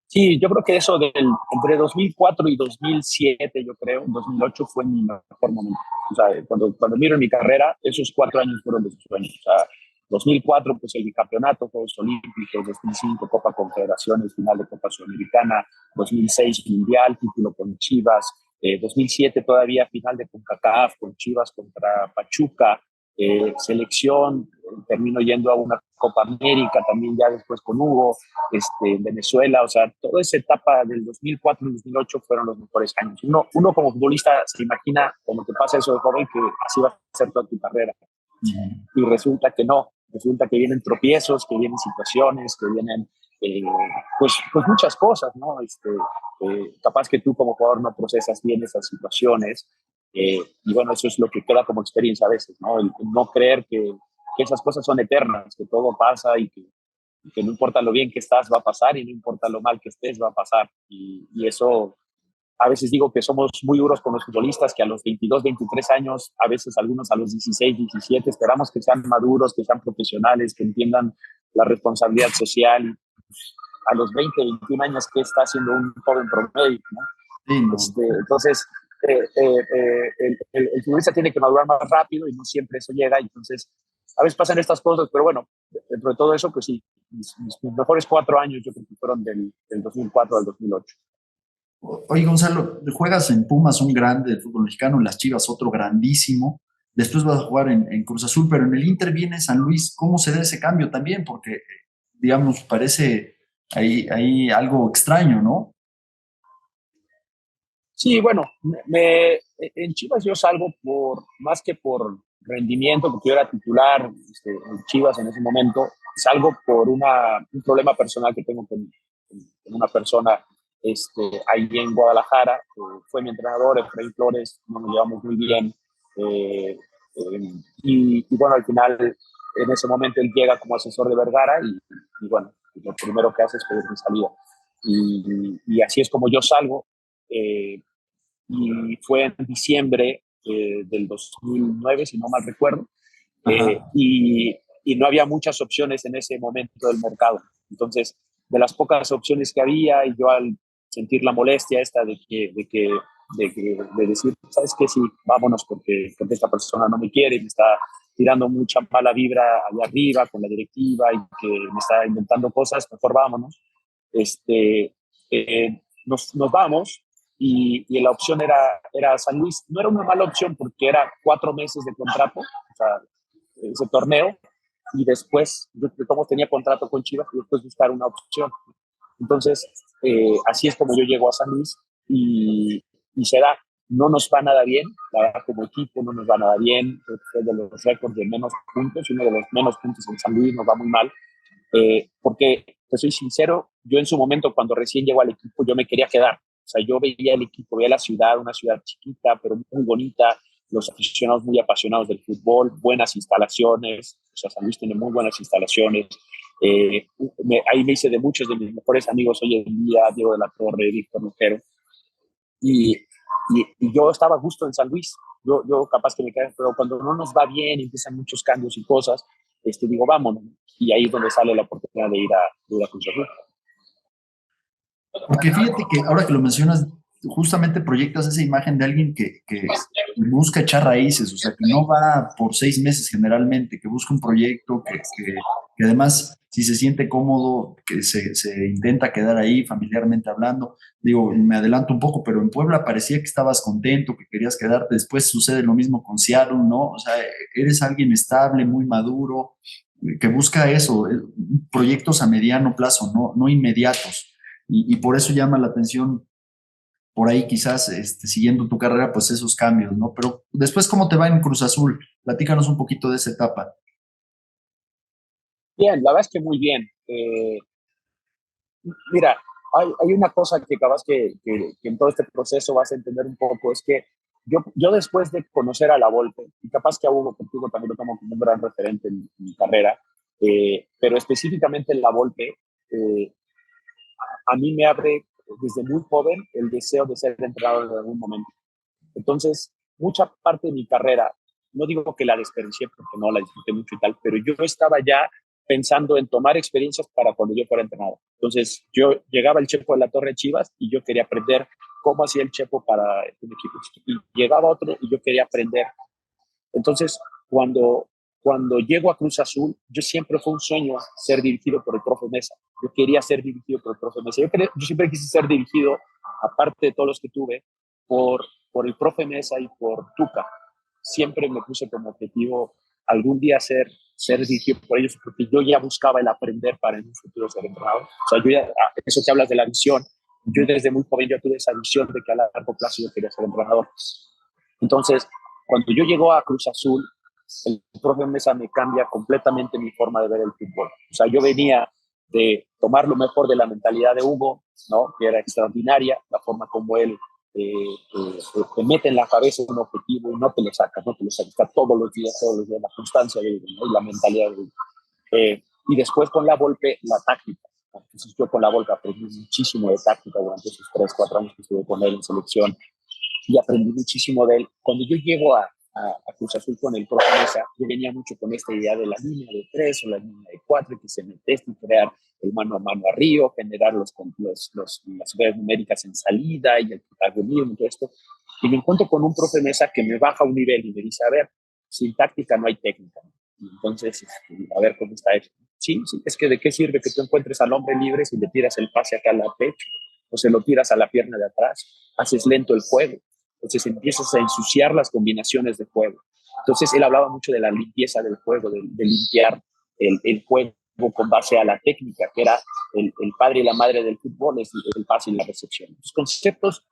Sí, yo creo que entre 2004 y 2007, yo creo, 2008 fue mi mejor momento. O sea, cuando miro en mi carrera, esos 4 años fueron de sus sueños. O sea, 2004, pues el bicampeonato, Juegos Olímpicos, 2005, Copa Confederaciones, final de Copa Sudamericana, 2006, Mundial, título con Chivas, 2007 todavía final de CONCACAF con Chivas contra Pachuca, selección, termino yendo a una Copa América también ya después con Hugo, en Venezuela, o sea, toda esa etapa del 2004 y 2008 fueron los mejores años. Uno como futbolista se imagina, cuando te pasa eso de joven, que así va a ser toda tu carrera. Y resulta que no, resulta que vienen tropiezos, que vienen situaciones, que vienen pues muchas cosas, ¿no? Capaz que tú como jugador no procesas bien esas situaciones, y bueno, eso es lo que queda como experiencia a veces, ¿no? El no creer que esas cosas son eternas, que todo pasa y que no importa lo bien que estás va a pasar y no importa lo mal que estés va a pasar, y eso a veces digo que somos muy duros con los futbolistas, que a los 22, 23 años, a veces algunos a los 16, 17, esperamos que sean maduros, que sean profesionales, que entiendan la responsabilidad social. A los 20, 21 años, ¿qué está haciendo un joven promedio, ¿no? Sí, no. Entonces, el futbolista tiene que madurar más rápido y no siempre eso llega. Entonces, a veces pasan estas cosas, pero bueno, dentro de todo eso, pues sí, mis mejores 4 años yo creo que fueron del 2004 al 2008. Oye, Gonzalo, juegas en Pumas, un grande del fútbol mexicano, en las Chivas, otro grandísimo. Después vas a jugar en Cruz Azul, pero en el Inter viene San Luis. ¿Cómo se da ese cambio también? Porque, digamos, parece ahí algo extraño, ¿no? Sí, bueno, en Chivas yo salgo más que por rendimiento, porque yo era titular en Chivas en ese momento, salgo por un problema personal que tengo con una persona ahí en Guadalajara. Fue mi entrenador, Efraín Flores, no nos llevamos muy bien. eh, y bueno, al final, en ese momento él llega como asesor de Vergara y bueno, lo primero que hace es pedir mi salida. Y así es como yo salgo. eh, y fue en diciembre del 2009, si no mal recuerdo, Ajá. y no había muchas opciones en ese momento del mercado. Entonces, de las pocas opciones que había, y yo al sentir la molestia esta de decir, ¿sabes qué? Sí, vámonos porque esta persona no me quiere, me está tirando mucha mala vibra allá arriba con la directiva y que me está inventando cosas, mejor vámonos. Nos vamos y la opción era San Luis. No era una mala opción porque era 4 meses de contrato, o sea, ese torneo, y después, yo como tenía contrato con Chivas, y después buscar una opción. Entonces, así es como yo llego a San Luis y se da. No nos va nada bien, la verdad, como equipo no nos va nada bien, fue de los récords de menos puntos, uno de los menos puntos en San Luis, nos va muy mal, porque, te soy sincero, yo en su momento, cuando recién llegó al equipo, yo me quería quedar. O sea, yo veía el equipo, veía la ciudad, una ciudad chiquita, pero muy bonita, los aficionados muy apasionados del fútbol, buenas instalaciones, o sea, San Luis tiene muy buenas instalaciones. Ahí me hice de muchos de mis mejores amigos hoy en día, Diego de la Torre, Víctor Lujero, y, y yo estaba justo en San Luis. Yo capaz que me quedé, pero cuando no nos va bien, empiezan muchos cambios y cosas, digo, vámonos. Y ahí es donde sale la oportunidad de ir a Cruz Azul. Porque fíjate que ahora que lo mencionas, justamente proyectas esa imagen de alguien que busca echar raíces, o sea, que no va por 6 meses generalmente, que busca un proyecto, que además, si se siente cómodo, que se intenta quedar ahí familiarmente hablando. Digo, me adelanto un poco, pero en Puebla parecía que estabas contento, que querías quedarte. Después sucede lo mismo con Seattle, ¿no? O sea, eres alguien estable, muy maduro, que busca eso, proyectos a mediano plazo, no inmediatos. Y por eso llama la atención por ahí quizás siguiendo tu carrera, pues esos cambios, ¿no? Pero después, ¿cómo te va en Cruz Azul? Platícanos un poquito de esa etapa. Bien, la verdad es que muy bien. Mira, hay una cosa que capaz que en todo este proceso vas a entender un poco, es que yo después de conocer a La Volpe, y capaz que a Hugo contigo también lo tomo como un gran referente en mi carrera, pero específicamente en La Volpe, a mí me abre desde muy joven el deseo de ser entrenador en algún momento. Entonces, mucha parte de mi carrera, no digo que la desperdicié porque no la disfruté mucho y tal, pero yo estaba ya pensando en tomar experiencias para cuando yo fuera entrenador. Entonces, yo llegaba el Chepo de la Torre de Chivas y yo quería aprender cómo hacía el Chepo para un equipo. Y llegaba otro y yo quería aprender. Entonces, cuando llego a Cruz Azul, yo siempre fue un sueño ser dirigido por el profe Mesa. Yo quería ser dirigido por el profe Mesa. Yo siempre quise ser dirigido, aparte de todos los que tuve, por el profe Mesa y por Tuca. Siempre me puse como objetivo algún día ser dirigido por ellos, porque yo ya buscaba el aprender para en un futuro ser entrenador. O sea, eso que hablas de la visión, yo desde muy joven yo tuve esa visión de que a largo plazo yo quería ser entrenador. Entonces, cuando yo llego a Cruz Azul, el profe Mesa me cambia completamente mi forma de ver el fútbol. O sea, yo venía de tomar lo mejor de la mentalidad de Hugo, ¿no? Que era extraordinaria, la forma como él te mete en la cabeza un objetivo y no te lo sacas, no te lo sacas, está todos los días, la constancia de Hugo, ¿no? Y la mentalidad de Hugo. Y después con la Volpe, la táctica. Entonces yo con la Volpe aprendí muchísimo de táctica durante esos 3, 4 años que estuve con él en selección y aprendí muchísimo de él. Cuando yo llego a Cruz Azul con el profe Mesa, yo venía mucho con esta idea de la línea de 3 o la línea de 4, que se mete y crear el mano a mano a Río, generar las redes numéricas en salida y el protagonismo y todo esto. Y me encuentro con un profe Mesa que me baja un nivel y me dice, a ver, sin táctica no hay técnica. Y entonces, a ver cómo está eso. Sí, es que de qué sirve que tú encuentres al hombre libre si le tiras el pase acá al pecho o se lo tiras a la pierna de atrás, haces lento el juego. Entonces empiezas a ensuciar las combinaciones de juego. Entonces él hablaba mucho de la limpieza del juego, de limpiar el juego con base a la técnica, que era el padre y la madre del fútbol, es el pase y la recepción. Los conceptos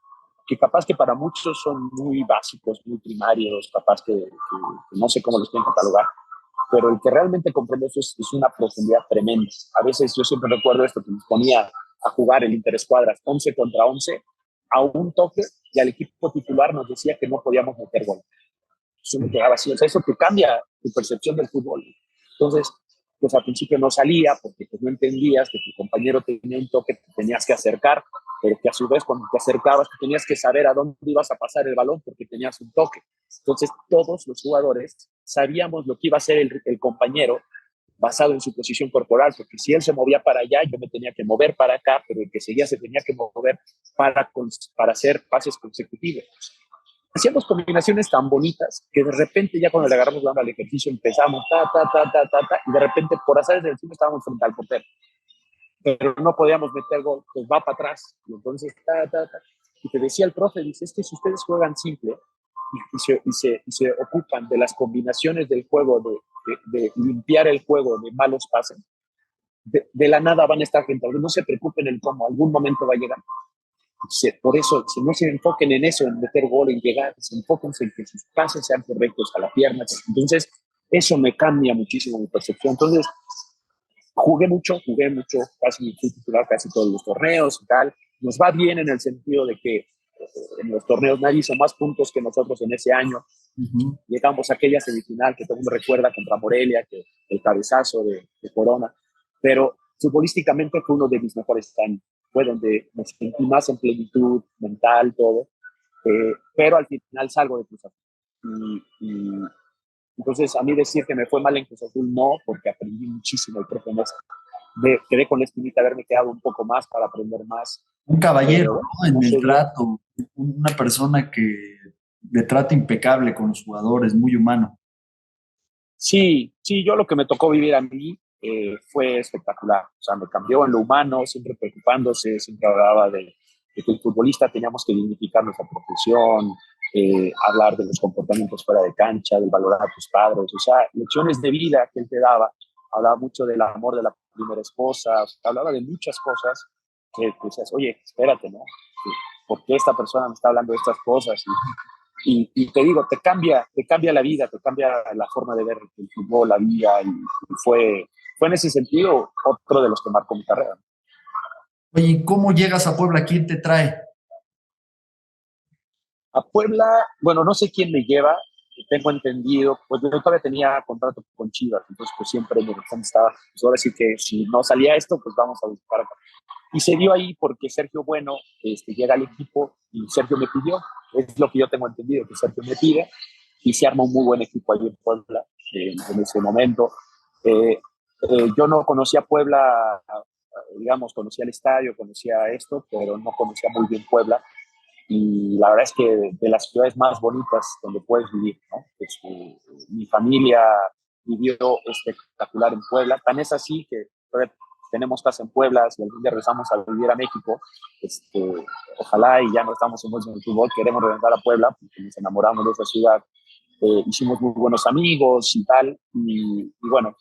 que capaz que para muchos son muy básicos, muy primarios, capaz que no sé cómo los pueden catalogar, pero el que realmente comprende eso es una profundidad tremenda. A veces yo siempre recuerdo esto, que nos ponía a jugar el interescuadras 11 contra 11 a un toque y al equipo titular nos decía que no podíamos meter gol. Eso me quedaba así. O sea, eso te cambia tu percepción del fútbol. Entonces, pues al principio no salía porque pues, no entendías que tu compañero tenía un toque, te tenías que acercar, pero que a su vez cuando te acercabas tú tenías que saber a dónde ibas a pasar el balón porque tenías un toque. Entonces todos los jugadores sabíamos lo que iba a hacer el compañero basado en su posición corporal, porque si él se movía para allá, yo me tenía que mover para acá, pero el que seguía se tenía que mover para hacer pases consecutivos. Hacíamos combinaciones tan bonitas que de repente ya cuando le agarramos la onda al ejercicio empezamos y de repente por azares del destino estábamos frente al portero, pero no podíamos meter gol, pues va para atrás y entonces y te decía el profe, dice, es que si ustedes juegan simple y se ocupan de las combinaciones del juego, de limpiar el juego de malos pases, de la nada van a estar frente, no se preocupen en cómo, algún momento va a llegar. Por eso, si no se enfoquen en eso, en meter gol, en llegar, se enfoquen en que sus pases sean correctos a la pierna. Entonces, eso me cambia muchísimo mi percepción. Entonces, jugué mucho, casi fui titular casi todos los torneos y tal. Nos va bien en el sentido de que en los torneos nadie hizo más puntos que nosotros en ese año. Llegamos a aquella semifinal que todo el mundo recuerda contra Morelia, que el cabezazo de Corona, pero futbolísticamente fue uno de mis mejores años. Fue donde me sentí más en plenitud mental, todo, pero al final salgo de Cruz Azul. Y entonces a mí decir que me fue mal en Cruz Azul, no, porque aprendí muchísimo el profe Mesa. Quedé con la espinita de haberme quedado un poco más para aprender más. Un caballero, Pero, ¿no? En no el sé, trato, una persona que de trato impecable con los jugadores, muy humano. sí, yo lo que me tocó vivir a mí fue espectacular. O sea, me cambió en lo humano, siempre preocupándose, siempre hablaba de que el futbolista teníamos que dignificar nuestra profesión, hablar de los comportamientos fuera de cancha, del valorar a tus padres, o sea, lecciones de vida que él te daba. Hablaba mucho del amor de la primera esposa, o sea, hablaba de muchas cosas que decías, oye, espérate, ¿no? ¿Por qué esta persona me está hablando de estas cosas? Y te digo, te cambia la vida, te cambia la forma de ver el fútbol, la vida, y fue en ese sentido otro de los que marcó mi carrera. Oye, ¿cómo llegas a Puebla? ¿Quién te trae? A Puebla, bueno, no sé quién me lleva, tengo entendido, pues yo todavía tenía contrato con Chivas, entonces pues siempre mi horizonte estaba, pues ahora sí que si no salía esto, pues vamos a buscar acá. Y se dio ahí porque Sergio Bueno llega al equipo y Sergio me pidió, es lo que yo tengo entendido, que Sergio me pide, y se arma un muy buen equipo ahí en Puebla en ese momento. Eh, yo no conocía Puebla, digamos, conocía el estadio, conocía esto, pero no conocía muy bien Puebla y la verdad es que de las ciudades más bonitas donde puedes vivir, ¿no? Pues, mi familia vivió espectacular en Puebla, tan es así que tenemos casa en Puebla, si algún día regresamos a vivir a México, ojalá y ya no estamos en el fútbol, queremos regresar a Puebla porque nos enamoramos de esa ciudad, hicimos muy buenos amigos y tal, y bueno,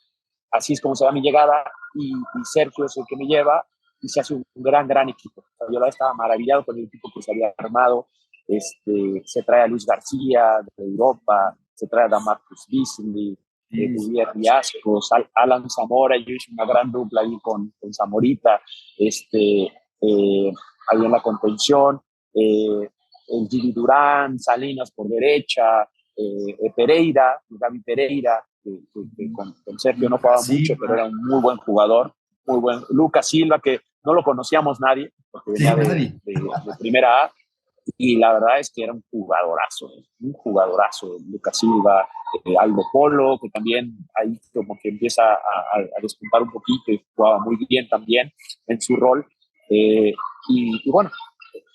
así es como se da mi llegada y Sergio es el que me lleva y se hace un gran equipo. O sea, yo estaba maravillado con el equipo que se había armado. Se trae a Luis García de Europa, se trae a Damarcus Beasley, Julián Riascos, Alan Zamora. Yo hice una gran dupla ahí con Zamorita, ahí en la contención. El Gigi Durán, Salinas por derecha, Pereira, Gaby Pereira, que con Sergio no jugaba mucho, pero era un muy buen jugador, muy buen. Lucas Silva, que no lo conocíamos nadie, porque venía de primera A, y la verdad es que era un jugadorazo, Lucas Silva, Aldo Polo, que también ahí como que empieza a despuntar un poquito y jugaba muy bien también en su rol. Y bueno,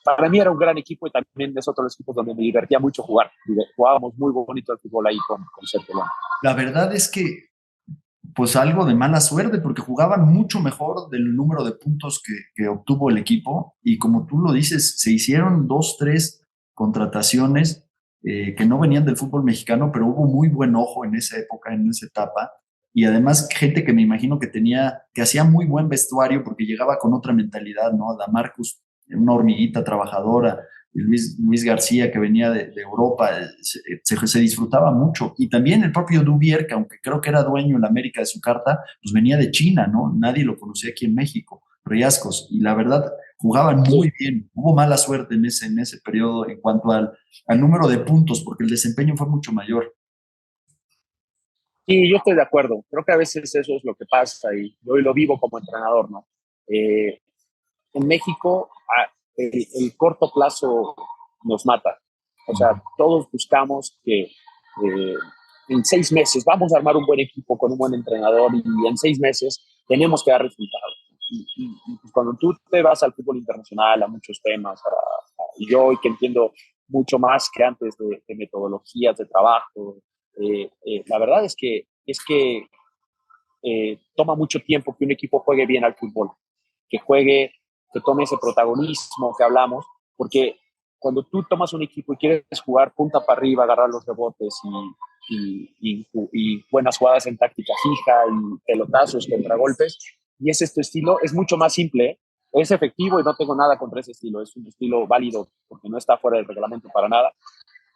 para mí era un gran equipo y también es otro de los equipos donde me divertía mucho jugar. Jugábamos muy bonito el fútbol ahí con Sergio Bueno. La verdad es que, pues algo de mala suerte, porque jugaban mucho mejor del número de puntos que obtuvo el equipo. Y como tú lo dices, se hicieron 2, 3 contrataciones que no venían del fútbol mexicano, pero hubo muy buen ojo en esa época, en esa etapa. Y además, gente que me imagino que hacía muy buen vestuario porque llegaba con otra mentalidad, ¿no? Damarcus, una hormiguita trabajadora, Luis García, que venía de Europa, se disfrutaba mucho. Y también el propio Dubier, que aunque creo que era dueño en la América de su carta, pues venía de China, ¿no? Nadie lo conocía aquí en México, Riascos. Y la verdad, jugaban muy bien. Hubo mala suerte en ese periodo en cuanto al número de puntos, porque el desempeño fue mucho mayor. Sí, yo estoy de acuerdo. Creo que a veces eso es lo que pasa y yo lo vivo como entrenador, ¿no? Eh, en México, el corto plazo nos mata. O sea, todos buscamos que en 6 meses vamos a armar un buen equipo con un buen entrenador y en 6 meses tenemos que dar resultados. Y cuando tú te vas al fútbol internacional, a muchos temas, y yo hoy que entiendo mucho más que antes de metodologías de trabajo, la verdad es que toma mucho tiempo que un equipo juegue bien al fútbol, que juegue, que tome ese protagonismo que hablamos, porque cuando tú tomas un equipo y quieres jugar punta para arriba, agarrar los rebotes y buenas jugadas en táctica fija y pelotazos, contragolpes, y ese es tu estilo, es mucho más simple, es efectivo y no tengo nada contra ese estilo, es un estilo válido porque no está fuera del reglamento para nada,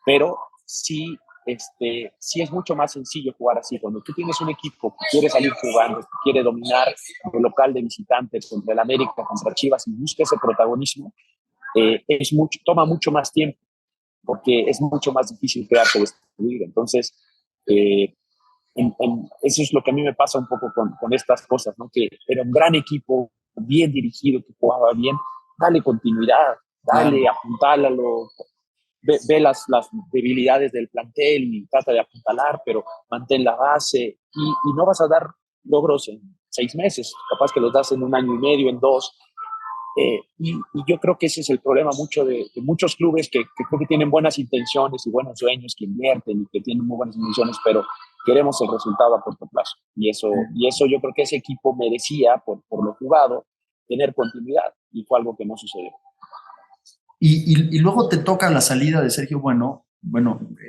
pero sí es mucho más sencillo jugar así. Cuando tú tienes un equipo que quiere salir jugando, que quiere dominar el local de visitantes contra el América, contra Chivas y busca ese protagonismo, toma mucho más tiempo porque es mucho más difícil crearte destruir. Entonces, eso es lo que a mí me pasa un poco con estas cosas, ¿no? Que era un gran equipo, bien dirigido, que jugaba bien, dale continuidad, dale, Claro. apuntálalo, ve las debilidades del plantel y trata de apuntalar, pero mantén la base y no vas a dar logros en 6 meses, capaz que los das en un año y medio, en 2. Y yo creo que ese es el problema mucho de muchos clubes que creo que tienen buenas intenciones y buenos sueños, que invierten y que tienen muy buenas intenciones, pero queremos el resultado a corto plazo. Y eso yo creo que ese equipo merecía, por lo jugado, tener continuidad y fue algo que no sucedió. Y luego te toca la salida de Sergio bueno,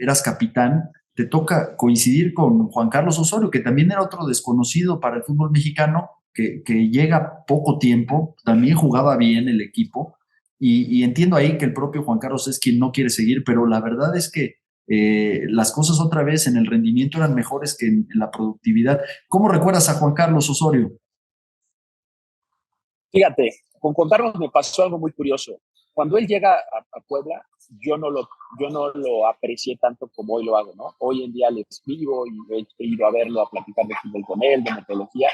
eras capitán, te toca coincidir con Juan Carlos Osorio, que también era otro desconocido para el fútbol mexicano, que llega poco tiempo, también jugaba bien el equipo, y entiendo ahí que el propio Juan Carlos es quien no quiere seguir, pero la verdad es que las cosas otra vez en el rendimiento eran mejores que en la productividad. ¿Cómo recuerdas a Juan Carlos Osorio? Fíjate, con Carlos me pasó algo muy curioso. cuando él llega a Puebla, yo no lo aprecié tanto como hoy lo hago, ¿no? Hoy en día le escribo y he ido a verlo, a platicar de fútbol con él, de metodología,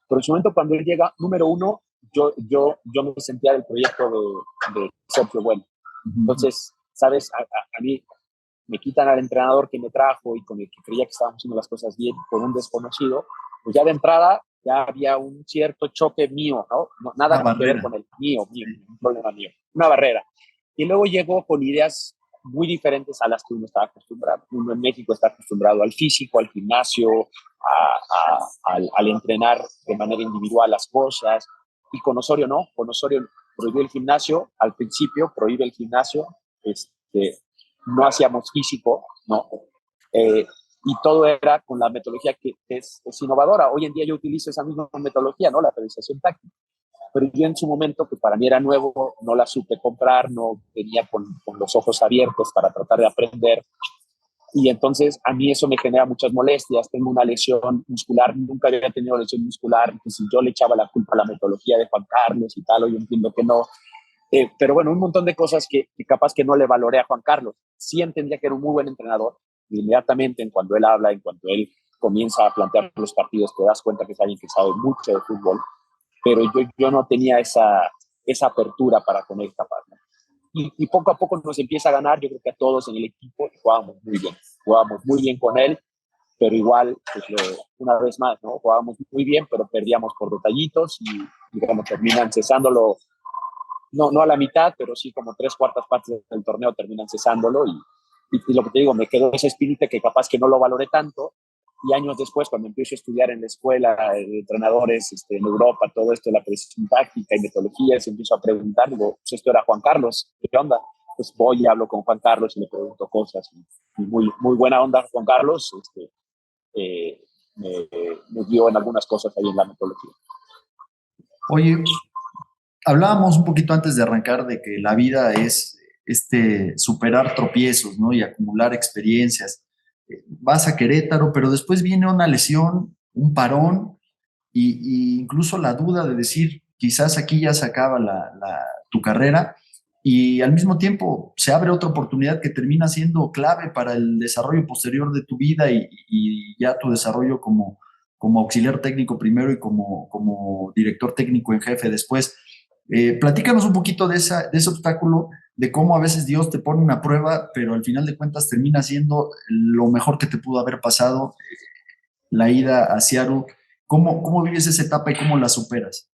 pero en su momento cuando él llega, número uno, yo me sentía del proyecto de Sergio Bueno. Entonces, ¿sabes? A mí me quitan al entrenador que me trajo y con el que creía que estábamos haciendo las cosas bien por un desconocido, pues ya de entrada ya había un cierto choque mío, ¿no? Una Nada que ver barrera. con el mío, un problema mío, una barrera. Y luego llegó con ideas muy diferentes a las que uno estaba acostumbrado. Uno en México está acostumbrado al físico, al gimnasio, al entrenar de manera individual las cosas. Y con Osorio no, con Osorio prohibió el gimnasio, al principio prohíbe el gimnasio, no hacíamos físico, ¿no? Y todo era con la metodología que es innovadora. Hoy en día yo utilizo esa misma metodología, ¿no? La periodización táctica. Pero yo en su momento, que para mí era nuevo, no la supe comprar, no venía con los ojos abiertos para tratar de aprender. Y entonces a mí eso me genera muchas molestias. Tengo una lesión muscular, nunca había tenido lesión muscular. Entonces yo le echaba la culpa a la metodología de Juan Carlos y tal, hoy entiendo que no. Pero bueno, un montón de cosas que capaz que no le valoré a Juan Carlos. Sí entendía que era un muy buen entrenador. Inmediatamente, en cuanto él habla, en cuanto él comienza a plantear los partidos, te das cuenta que es alguien que sabe mucho de fútbol. Pero yo no tenía esa apertura para con él capaz, ¿no? Y poco a poco nos empieza a ganar, yo creo que a todos en el equipo, y jugábamos muy bien con él, pero igual, pues una vez más, ¿no? Jugábamos muy bien, pero perdíamos por detallitos y bueno, terminan cesándolo, no a la mitad, pero sí como 3/4 partes del torneo terminan cesándolo y lo que te digo, me quedó ese espíritu que capaz que no lo valoré tanto y años después, cuando empiezo a estudiar en la escuela de entrenadores en Europa, todo esto, la precisión táctica y metodología, se empiezo a preguntar, digo, pues esto era Juan Carlos, ¿qué onda? Pues voy y hablo con Juan Carlos y le pregunto cosas. Y muy, muy buena onda Juan Carlos, eh, me dio en algunas cosas ahí en la metodología. Oye, hablábamos un poquito antes de arrancar de que la vida es superar tropiezos, ¿no? Y acumular experiencias. Vas a Querétaro, pero después viene una lesión, un parón y incluso la duda de decir, quizás aquí ya se acaba tu carrera y al mismo tiempo se abre otra oportunidad que termina siendo clave para el desarrollo posterior de tu vida y ya tu desarrollo como auxiliar técnico primero y como director técnico en jefe después. Platícanos un poquito de ese obstáculo, de cómo a veces Dios te pone una prueba, pero al final de cuentas termina siendo lo mejor que te pudo haber pasado, la ida a Seattle. ¿Cómo vives esa etapa y cómo la superas?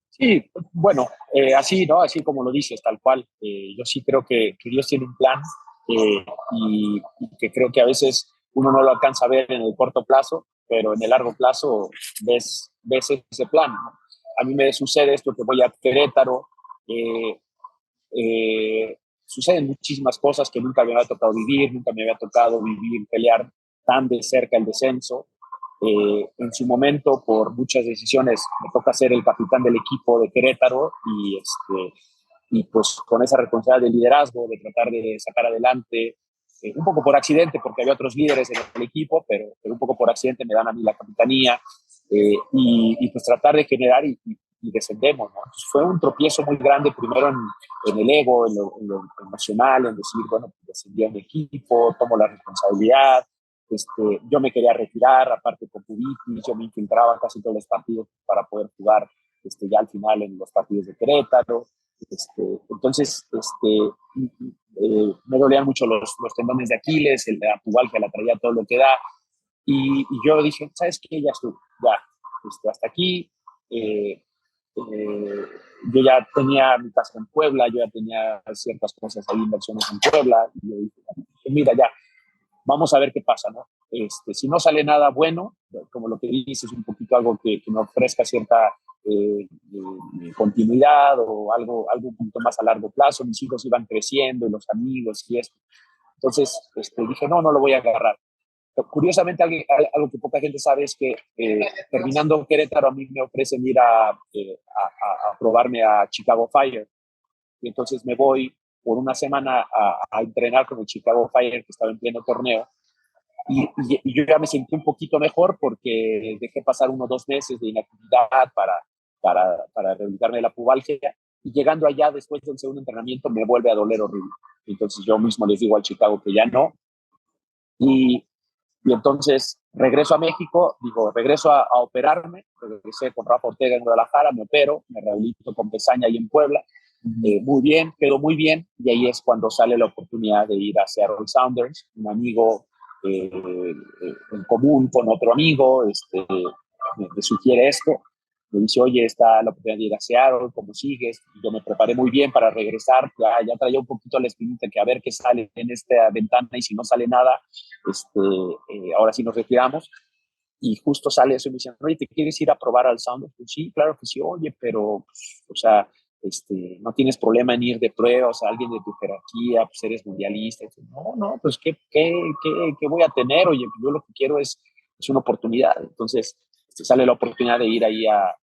Sí, bueno, así, ¿no? Así como lo dices, tal cual. Yo sí creo que Dios tiene un plan y que creo que a veces uno no lo alcanza a ver en el corto plazo, pero en el largo plazo ves ese plan, ¿no? A mí me sucede esto que voy a Querétaro, eh, suceden muchísimas cosas que nunca me había tocado vivir, nunca me había tocado vivir, pelear tan de cerca el descenso. En su momento, por muchas decisiones, me toca ser el capitán del equipo de Querétaro y pues con esa responsabilidad de liderazgo, de tratar de sacar adelante, un poco por accidente, porque había otros líderes en el equipo, pero un poco por accidente me dan a mí la capitanía y pues tratar de generar y descendemos, ¿no? Entonces fue un tropiezo muy grande, primero en el ego, en lo emocional, en decir, bueno, pues descendí a mi equipo, tomo la responsabilidad. Yo me quería retirar, aparte por cubitis, yo me infiltraba en casi todos los partidos para poder jugar ya al final en los partidos de Querétaro. Entonces, me dolían mucho los tendones de Aquiles, la pubalgia la traía todo lo que da. Y yo dije, ¿sabes qué? Ya estuvo, ya, hasta aquí. Eh, eh, yo ya tenía mi casa en Puebla, yo ya tenía ciertas cosas ahí, inversiones en Puebla. Y yo dije, mira, ya, vamos a ver qué pasa, ¿no? Si no sale nada bueno, como lo que dices, un poquito algo que me ofrezca cierta continuidad o algo un poquito más a largo plazo, mis hijos iban creciendo y los amigos y esto. Entonces dije, no lo voy a agarrar. Curiosamente, algo que poca gente sabe es que terminando Querétaro a mí me ofrecen ir a probarme a Chicago Fire. Y entonces me voy por una semana a entrenar con el Chicago Fire, que estaba en pleno torneo. Y yo ya me sentí un poquito mejor porque dejé pasar 1 o 2 meses de inactividad para rehabilitarme de la pubalgia. y llegando allá después del segundo entrenamiento me vuelve a doler horrible. Entonces yo mismo les digo al Chicago que ya no. Y entonces regreso a México, regreso a operarme, regresé con Rafa Ortega en Guadalajara, me opero, me rehabilito con Pesaña ahí en Puebla, muy bien, quedó muy bien, y ahí es cuando sale la oportunidad de ir a Seattle Sounders. Un amigo en común con otro amigo me sugiere esto, me dice, oye, está la oportunidad de ir a Seattle, ¿cómo sigues? Y yo me preparé muy bien para regresar, ya traía un poquito la espinita que a ver qué sale en esta ventana, y si no sale nada, ahora sí nos retiramos. Y justo sale eso y me dicen, oye, ¿te quieres ir a probar al Sound? Pues sí, claro que sí. Oye, pero, pues, o sea, no tienes problema en ir de prueba, o sea, alguien de tu jerarquía, pues eres mundialista. No, pues ¿qué voy a tener? Oye, yo lo que quiero es una oportunidad. Entonces, sale la oportunidad de ir ahí a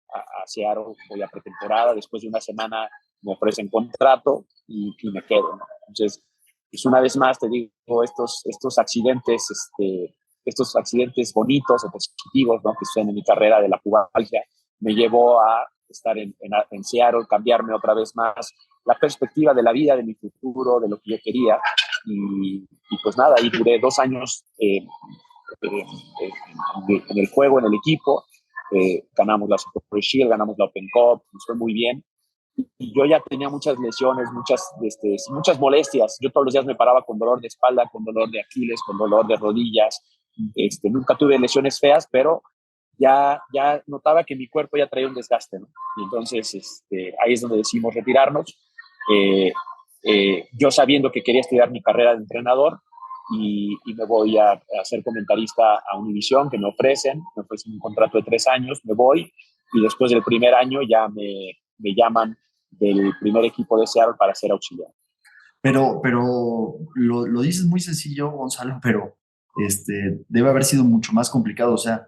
Seattle, voy a pretemporada, después de una semana me ofrecen contrato y me quedo, ¿no? Entonces, pues una vez más te digo, estos accidentes bonitos o positivos, ¿no?, que suceden en mi carrera de la pubalgia, me llevó a estar en Seattle, cambiarme otra vez más la perspectiva de la vida, de mi futuro, de lo que yo quería. Y pues nada, ahí duré 2 años en el juego, en el equipo. Ganamos la Super Shield, ganamos la Open Cup, nos fue muy bien. Y yo ya tenía muchas lesiones, muchas molestias. Yo todos los días me paraba con dolor de espalda, con dolor de Aquiles, con dolor de rodillas. Nunca tuve lesiones feas, pero ya notaba que mi cuerpo ya traía un desgaste, ¿no? Y entonces ahí es donde decidimos retirarnos. Yo sabiendo que quería estudiar mi carrera de entrenador, y me voy a ser comentarista a Univisión, que me ofrecen un contrato de 3 años, me voy, y después del primer año ya me llaman del primer equipo de Seattle para ser auxiliar. Pero lo dices muy sencillo, Gonzalo, pero debe haber sido mucho más complicado. O sea,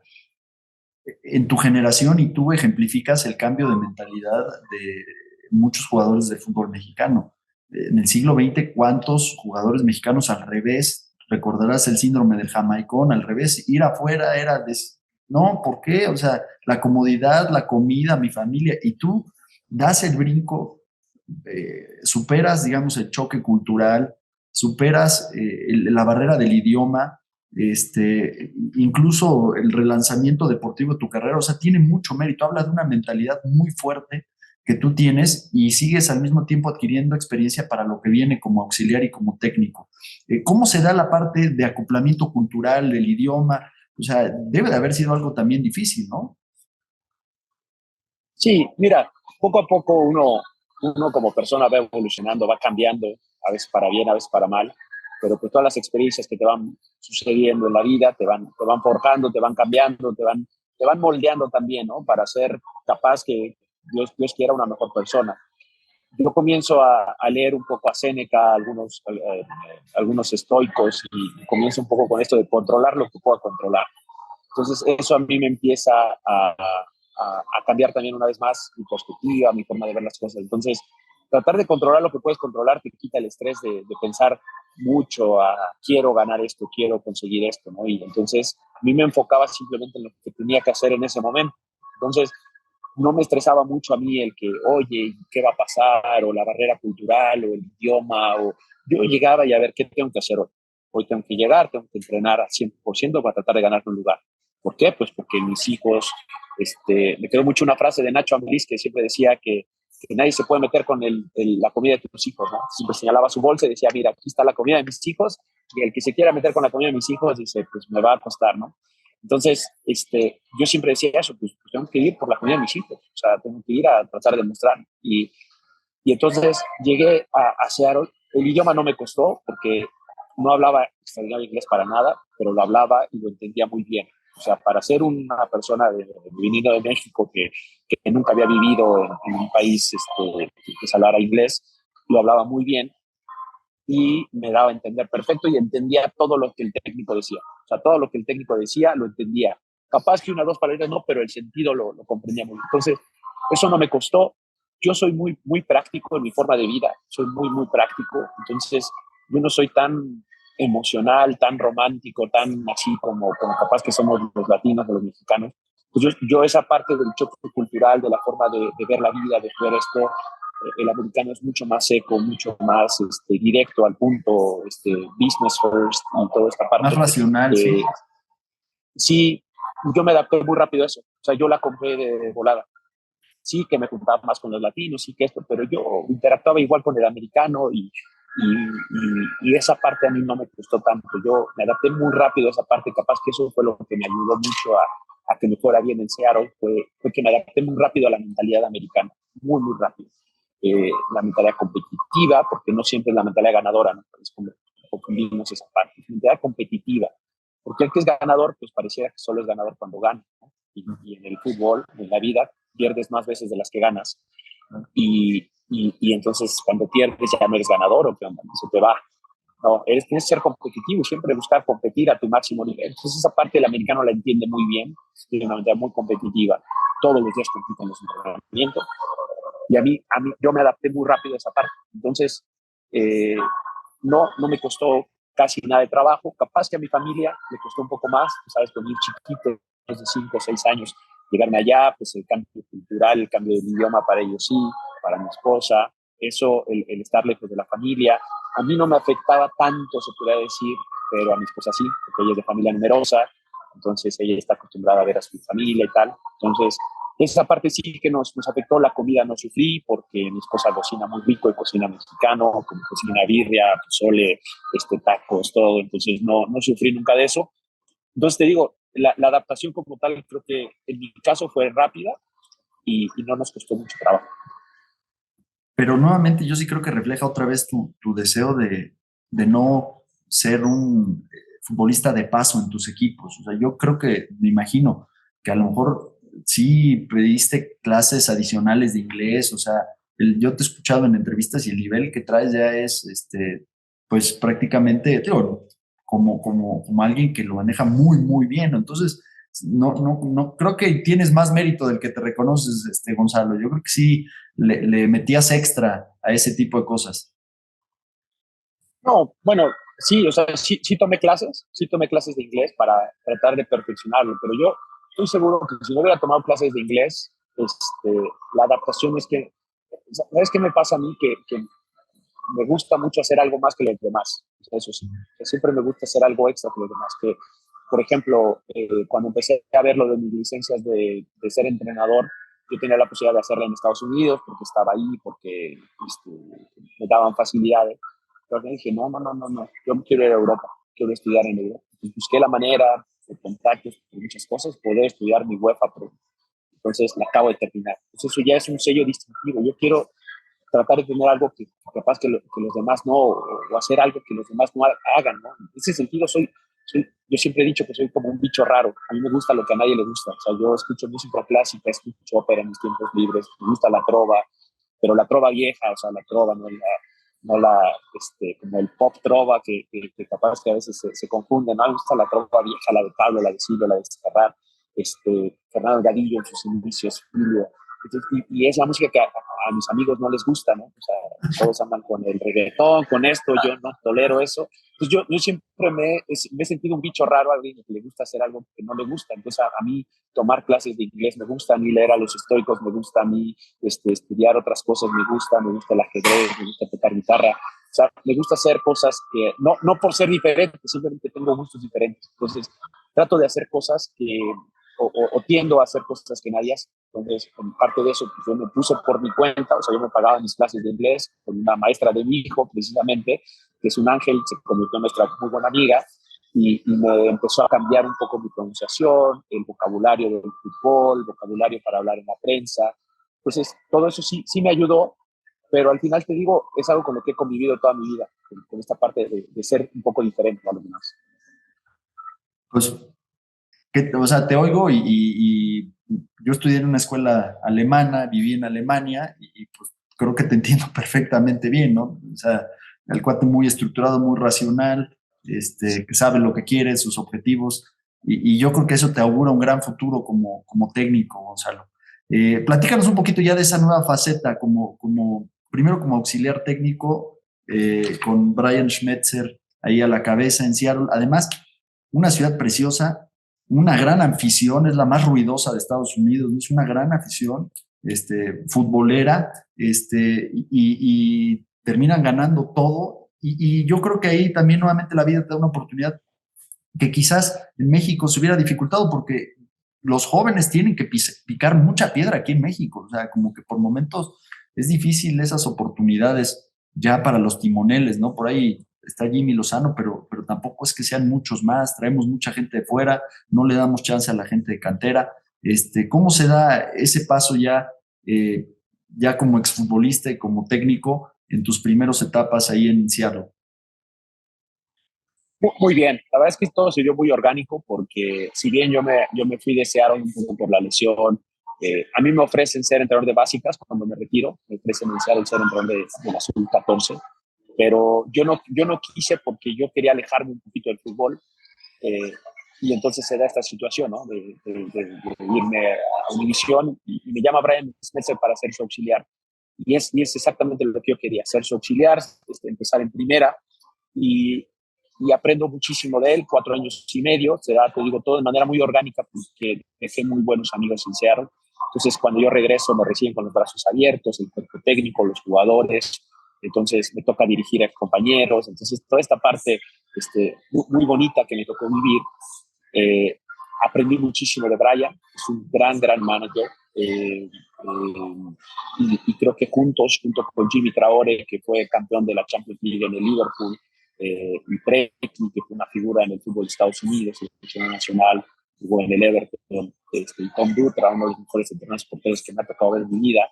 en tu generación, y tú ejemplificas el cambio de mentalidad de muchos jugadores de fútbol mexicano. En el siglo XX, ¿cuántos jugadores mexicanos al revés? Recordarás el síndrome del jamaicón, al revés, ir afuera era no, ¿por qué? O sea, la comodidad, la comida, mi familia, y tú das el brinco, superas, digamos, el choque cultural, superas la barrera del idioma, incluso el relanzamiento deportivo de tu carrera. O sea, tiene mucho mérito. Habla de una mentalidad muy fuerte que tú tienes, y sigues al mismo tiempo adquiriendo experiencia para lo que viene como auxiliar y como técnico. ¿Cómo se da la parte de acoplamiento cultural, del idioma? O sea, debe de haber sido algo también difícil, ¿no? Sí, mira, poco a poco uno como persona va evolucionando, va cambiando, a veces para bien, a veces para mal, pero pues todas las experiencias que te van sucediendo en la vida te van forjando, te van cambiando, te van moldeando también, ¿no? Para ser capaz que Dios quiera una mejor persona. Yo comienzo a leer un poco a Séneca, algunos estoicos, y comienzo un poco con esto de controlar lo que puedo controlar. Entonces eso a mí me empieza a cambiar también una vez más mi perspectiva, mi forma de ver las cosas. Entonces, tratar de controlar lo que puedes controlar te quita el estrés de pensar mucho quiero ganar esto, quiero conseguir esto, ¿no? Y entonces a mí me enfocaba simplemente en lo que tenía que hacer en ese momento. Entonces, no me estresaba mucho a mí el que, oye, ¿qué va a pasar? O la barrera cultural, o el idioma, o yo llegaba y a ver, ¿qué tengo que hacer hoy? Hoy tengo que llegar, tengo que entrenar al 100% para tratar de ganar un lugar. ¿Por qué? Pues porque mis hijos, me quedó mucho una frase de Nacho Ambriz que siempre decía que nadie se puede meter con la comida de tus hijos, ¿no? Siempre señalaba su bolsa y decía, mira, aquí está la comida de mis hijos, y el que se quiera meter con la comida de mis hijos, dice, pues me va a costar, ¿no? Entonces, yo siempre decía eso, pues tengo que ir por la comida de mis hijos, o sea, tengo que ir a tratar de mostrar. Y entonces llegué a Seattle. El idioma no me costó porque no hablaba extraordinario inglés para nada, pero lo hablaba y lo entendía muy bien. O sea, para ser una persona viniendo de México que nunca había vivido en un país que se hablara inglés, lo hablaba muy bien y me daba a entender perfecto, y entendía todo lo que el técnico decía. O sea, todo lo que el técnico decía lo entendía. Capaz que una o dos palabras no, pero el sentido lo comprendía muy bien. Entonces, eso no me costó. Yo soy muy, muy práctico en mi forma de vida, soy muy, muy práctico. Entonces, yo no soy tan emocional, tan romántico, tan así como capaz que somos los latinos o los mexicanos. Pues yo esa parte del choque cultural, de la forma de ver la vida, de ver esto, el americano es mucho más seco, mucho más directo al punto, business first y toda esta Más parte. racional, sí. Sí, yo me adapté muy rápido a eso. O sea, yo la compré de volada. Sí que me juntaba más con los latinos, sí que esto, pero yo interactuaba igual con el americano y esa parte a mí no me costó tanto. Yo me adapté muy rápido a esa parte, capaz que eso fue lo que me ayudó mucho a que me fuera bien en Seattle, fue que me adapté muy rápido a la mentalidad americana, muy, muy rápido. La mentalidad competitiva, porque no siempre es la mentalidad ganadora, ¿no? Es como confundimos esa parte, mentalidad competitiva, porque el que es ganador, pues pareciera que solo es ganador cuando gana, ¿no? Y en el fútbol, en la vida, pierdes más veces de las que ganas. Y entonces cuando pierdes ya no eres ganador o que se te va. No, tienes que ser competitivo, siempre buscar competir a tu máximo nivel. Entonces esa parte el americano la entiende muy bien, tiene una mentalidad muy competitiva. Todos los días compiten en los entrenamientos. Y a mí, yo me adapté muy rápido a esa parte. Entonces, no me costó casi nada de trabajo. Capaz que a mi familia le costó un poco más, sabes, con ir chiquito, de 5 o 6 años, llegarme allá, pues el cambio cultural, el cambio del idioma para ellos sí, para mi esposa, eso, el estar lejos de la familia. A mí no me afectaba tanto, se podría decir, pero a mi esposa sí, porque ella es de familia numerosa, entonces ella está acostumbrada a ver a su familia y tal. Entonces, esa parte sí que nos afectó, la comida no sufrí porque mi esposa cocina muy rico y cocina mexicano, como cocina birria, pozole, tacos, todo, entonces no sufrí nunca de eso. Entonces te digo, la adaptación como tal creo que en mi caso fue rápida y no nos costó mucho trabajo. Pero nuevamente yo sí creo que refleja otra vez tu deseo de no ser un futbolista de paso en tus equipos. O sea, yo creo que, me imagino que a lo mejor sí pediste clases adicionales de inglés. O sea, yo te he escuchado en entrevistas y el nivel que traes ya es, pues prácticamente, digo, como alguien que lo maneja muy, muy bien. Entonces, no creo que tienes más mérito del que te reconoces, Gonzalo. Yo creo que sí le metías extra a ese tipo de cosas. No, bueno, sí, o sea, sí tomé clases de inglés para tratar de perfeccionarlo, pero yo estoy seguro que si no hubiera tomado clases de inglés, la adaptación es que, ¿sabes qué me pasa a mí? Que me gusta mucho hacer algo más que los demás, eso sí, que siempre me gusta hacer algo extra que los demás, que, por ejemplo, cuando empecé a ver lo de mis licencias de ser entrenador, yo tenía la posibilidad de hacerla en Estados Unidos porque estaba ahí, porque me daban facilidades. Pero dije, no, yo me quiero ir a Europa, quiero estudiar en Europa. Entonces busqué la manera, de contactos, de muchas cosas, poder estudiar mi UEFA Pro. Entonces la acabo de terminar. Entonces eso ya es un sello distintivo. Yo quiero tratar de tener algo que capaz que los demás no, o hacer algo que los demás no hagan, ¿no? En ese sentido yo siempre he dicho que soy como un bicho raro. A mí me gusta lo que a nadie le gusta. O sea, yo escucho música clásica, escucho ópera en mis tiempos libres, me gusta la trova, pero la trova vieja, o sea, la trova, como el pop trova, que capaz que a veces se confunde, ¿no? Me gusta la trova vieja, la de Pablo, la de Silvio, la de Serrat, Fernando Gadillo en sus inicios, Julio. Entonces, y es la música que a mis amigos no les gusta, ¿no? O sea, todos andan con el reggaetón, con esto, yo no tolero eso. Entonces yo siempre me he sentido un bicho raro a alguien que le gusta hacer algo que no le gusta. Entonces a mí tomar clases de inglés me gusta, a mí leer a los estoicos me gusta, a mí estudiar otras cosas me gusta el ajedrez, me gusta tocar guitarra. O sea, me gusta hacer cosas que, no por ser diferente, simplemente tengo gustos diferentes. Entonces trato de hacer cosas que, o tiendo a hacer cosas que nadie hace. Entonces, en parte de eso, pues yo me puse por mi cuenta, o sea, yo me pagaba mis clases de inglés con una maestra de mi hijo, precisamente, que es un ángel, se convirtió en nuestra muy buena amiga, y me empezó a cambiar un poco mi pronunciación, el vocabulario del fútbol, el vocabulario para hablar en la prensa. Entonces, todo eso sí me ayudó, pero al final te digo, es algo con lo que he convivido toda mi vida, con esta parte de ser un poco diferente a los demás. Pues, o sea, te oigo y yo estudié en una escuela alemana, viví en Alemania pues creo que te entiendo perfectamente bien, ¿no? O sea, el cuate muy estructurado, muy racional, que sabe lo que quiere, sus objetivos, y yo creo que eso te augura un gran futuro como técnico, Gonzalo. Platícanos un poquito ya de esa nueva faceta, primero como auxiliar técnico, con Brian Schmetzer ahí a la cabeza en Seattle. Además, una ciudad preciosa, una gran afición, es la más ruidosa de Estados Unidos, es una gran afición, futbolera, y terminan ganando todo. Y yo creo que ahí también nuevamente la vida te da una oportunidad que quizás en México se hubiera dificultado porque los jóvenes tienen que picar mucha piedra aquí en México. O sea, como que por momentos es difícil esas oportunidades ya para los timoneles, ¿no? Por ahí está Jimmy Lozano, pero tampoco es que sean muchos más. Traemos mucha gente de fuera, no le damos chance a la gente de cantera. ¿Cómo se da ese paso ya como exfutbolista y como técnico en tus primeras etapas ahí en Seattle? Muy bien, la verdad es que todo se dio muy orgánico porque si bien yo me fui de Seattle un poco por la lesión, a mí me ofrecen ser entrenador de básicas cuando me retiro, me ofrecen en Seattle ser entrenador de la sub-14, pero yo no quise porque yo quería alejarme un poquito del fútbol, eh, y entonces se da esta situación, ¿no? De irme a Univision y me llama Brian Schmetzer para ser su auxiliar. Y es exactamente lo que yo quería, ser su auxiliar, empezar en primera y, y aprendo muchísimo de él, 4 años y medio, se da, te digo, todo de manera muy orgánica porque dejé muy buenos amigos en Seattle. Entonces, cuando yo regreso, me reciben con los brazos abiertos, el cuerpo técnico, los jugadores, entonces me toca dirigir a compañeros, entonces toda esta parte muy bonita que me tocó vivir, eh, aprendí muchísimo de Brian, es un gran manager, y creo que junto con Jimmy Traore, que fue campeón de la Champions League en el Liverpool, y Preki, que fue una figura en el fútbol de Estados Unidos, selección nacional, jugó en el Everton, y Tom Dutra, uno de los mejores entrenadores porteros que me ha tocado ver en mi vida.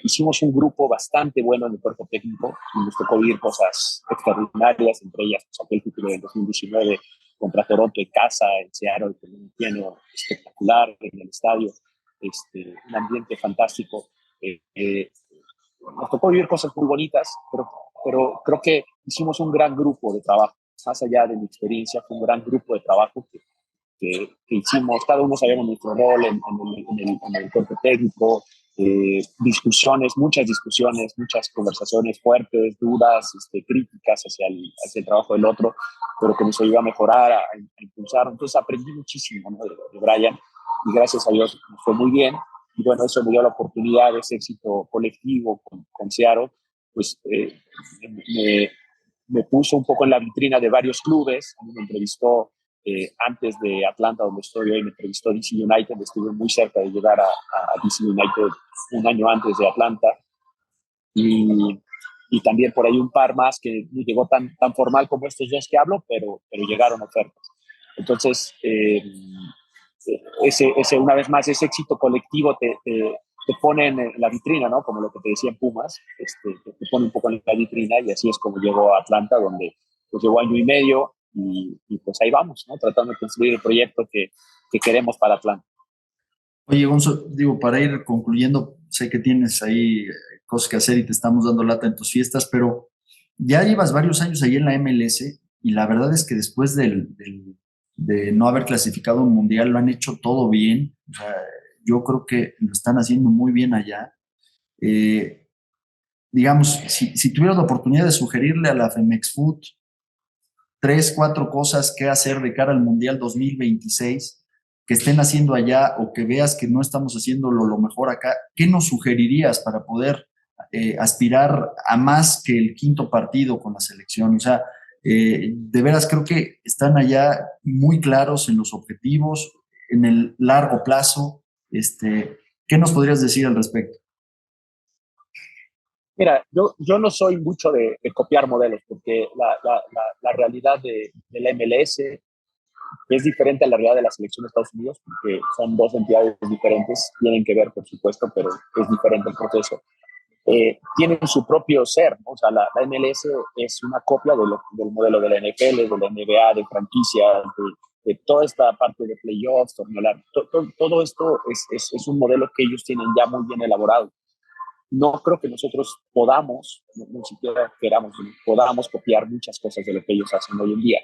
Hicimos un grupo bastante bueno en el cuerpo técnico y nos tocó vivir cosas extraordinarias, entre ellas pues, aquel título del 2019 contra Toronto en casa, en Seattle, con un lleno espectacular en el estadio, un ambiente fantástico. Nos tocó vivir cosas muy bonitas, pero creo que hicimos un gran grupo de trabajo. Más allá de mi experiencia, fue un gran grupo de trabajo que hicimos, cada uno sabíamos nuestro rol en el cuerpo técnico, muchas discusiones, muchas conversaciones fuertes, duras, críticas hacia el trabajo del otro, pero que nos ayudó a mejorar, a impulsar. Entonces aprendí muchísimo, ¿no? de Brian, y gracias a Dios nos fue muy bien. Y bueno, eso me dio la oportunidad de ese éxito colectivo con Seattle, pues me, me puso un poco en la vitrina de varios clubes. A mí me entrevistó antes de Atlanta, donde estoy hoy, me entrevistó DC United. Estuve muy cerca de llegar a DC United un año antes de Atlanta. Y también por ahí un par más que no llegó tan formal como estos dos que hablo, pero llegaron ofertas. Entonces, una vez más, ese éxito colectivo te pone en la vitrina, ¿no? Como lo que te decía en Pumas, te pone un poco en la vitrina, y así es como llegó a Atlanta, donde pues llevo año y medio y pues ahí vamos, ¿no? Tratando de construir el proyecto que queremos para Atlanta. Oye, Gonzo, digo, para ir concluyendo, sé que tienes ahí cosas que hacer y te estamos dando lata en tus fiestas, pero ya llevas varios años ahí en la MLS y la verdad es que después de no haber clasificado un mundial lo han hecho todo bien. O sea, yo creo que lo están haciendo muy bien allá. Eh, digamos, si tuvieras la oportunidad de sugerirle a la Femex Food tres, cuatro cosas que hacer de cara al Mundial 2026 que estén haciendo allá o que veas que no estamos haciendo lo mejor acá, ¿qué nos sugerirías para poder aspirar a más que el quinto partido con la selección? O sea, de veras creo que están allá muy claros en los objetivos, en el largo plazo. ¿Qué nos podrías decir al respecto? Mira, yo no soy mucho de copiar modelos, porque la realidad de la MLS es diferente a la realidad de la selección de Estados Unidos, porque son dos entidades diferentes, tienen que ver, por supuesto, pero es diferente el proceso. Tienen su propio ser, ¿no? O sea, la MLS es una copia del modelo de la NFL, de la NBA, de franquicias, de toda esta parte de playoffs, torneo largo. Todo esto es un modelo que ellos tienen ya muy bien elaborado. No creo que nosotros podamos, no siquiera queramos, podamos copiar muchas cosas de lo que ellos hacen hoy en día.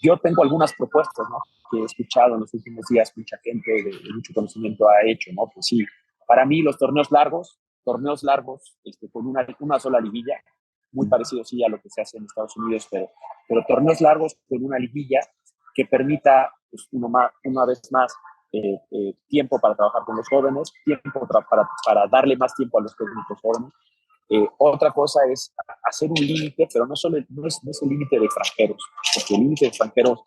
Yo tengo algunas propuestas, ¿no? Que he escuchado en los últimos días, mucha gente de mucho conocimiento ha hecho, ¿no? Pues sí, para mí los torneos largos, con una sola liguilla, muy parecido sí a lo que se hace en Estados Unidos, pero torneos largos con una liguilla que permita, pues, una vez más, tiempo para trabajar con los jóvenes, tiempo para darle más tiempo a los técnicos jóvenes. Otra cosa es hacer un límite, pero no es el límite de extranjeros, porque el límite de extranjeros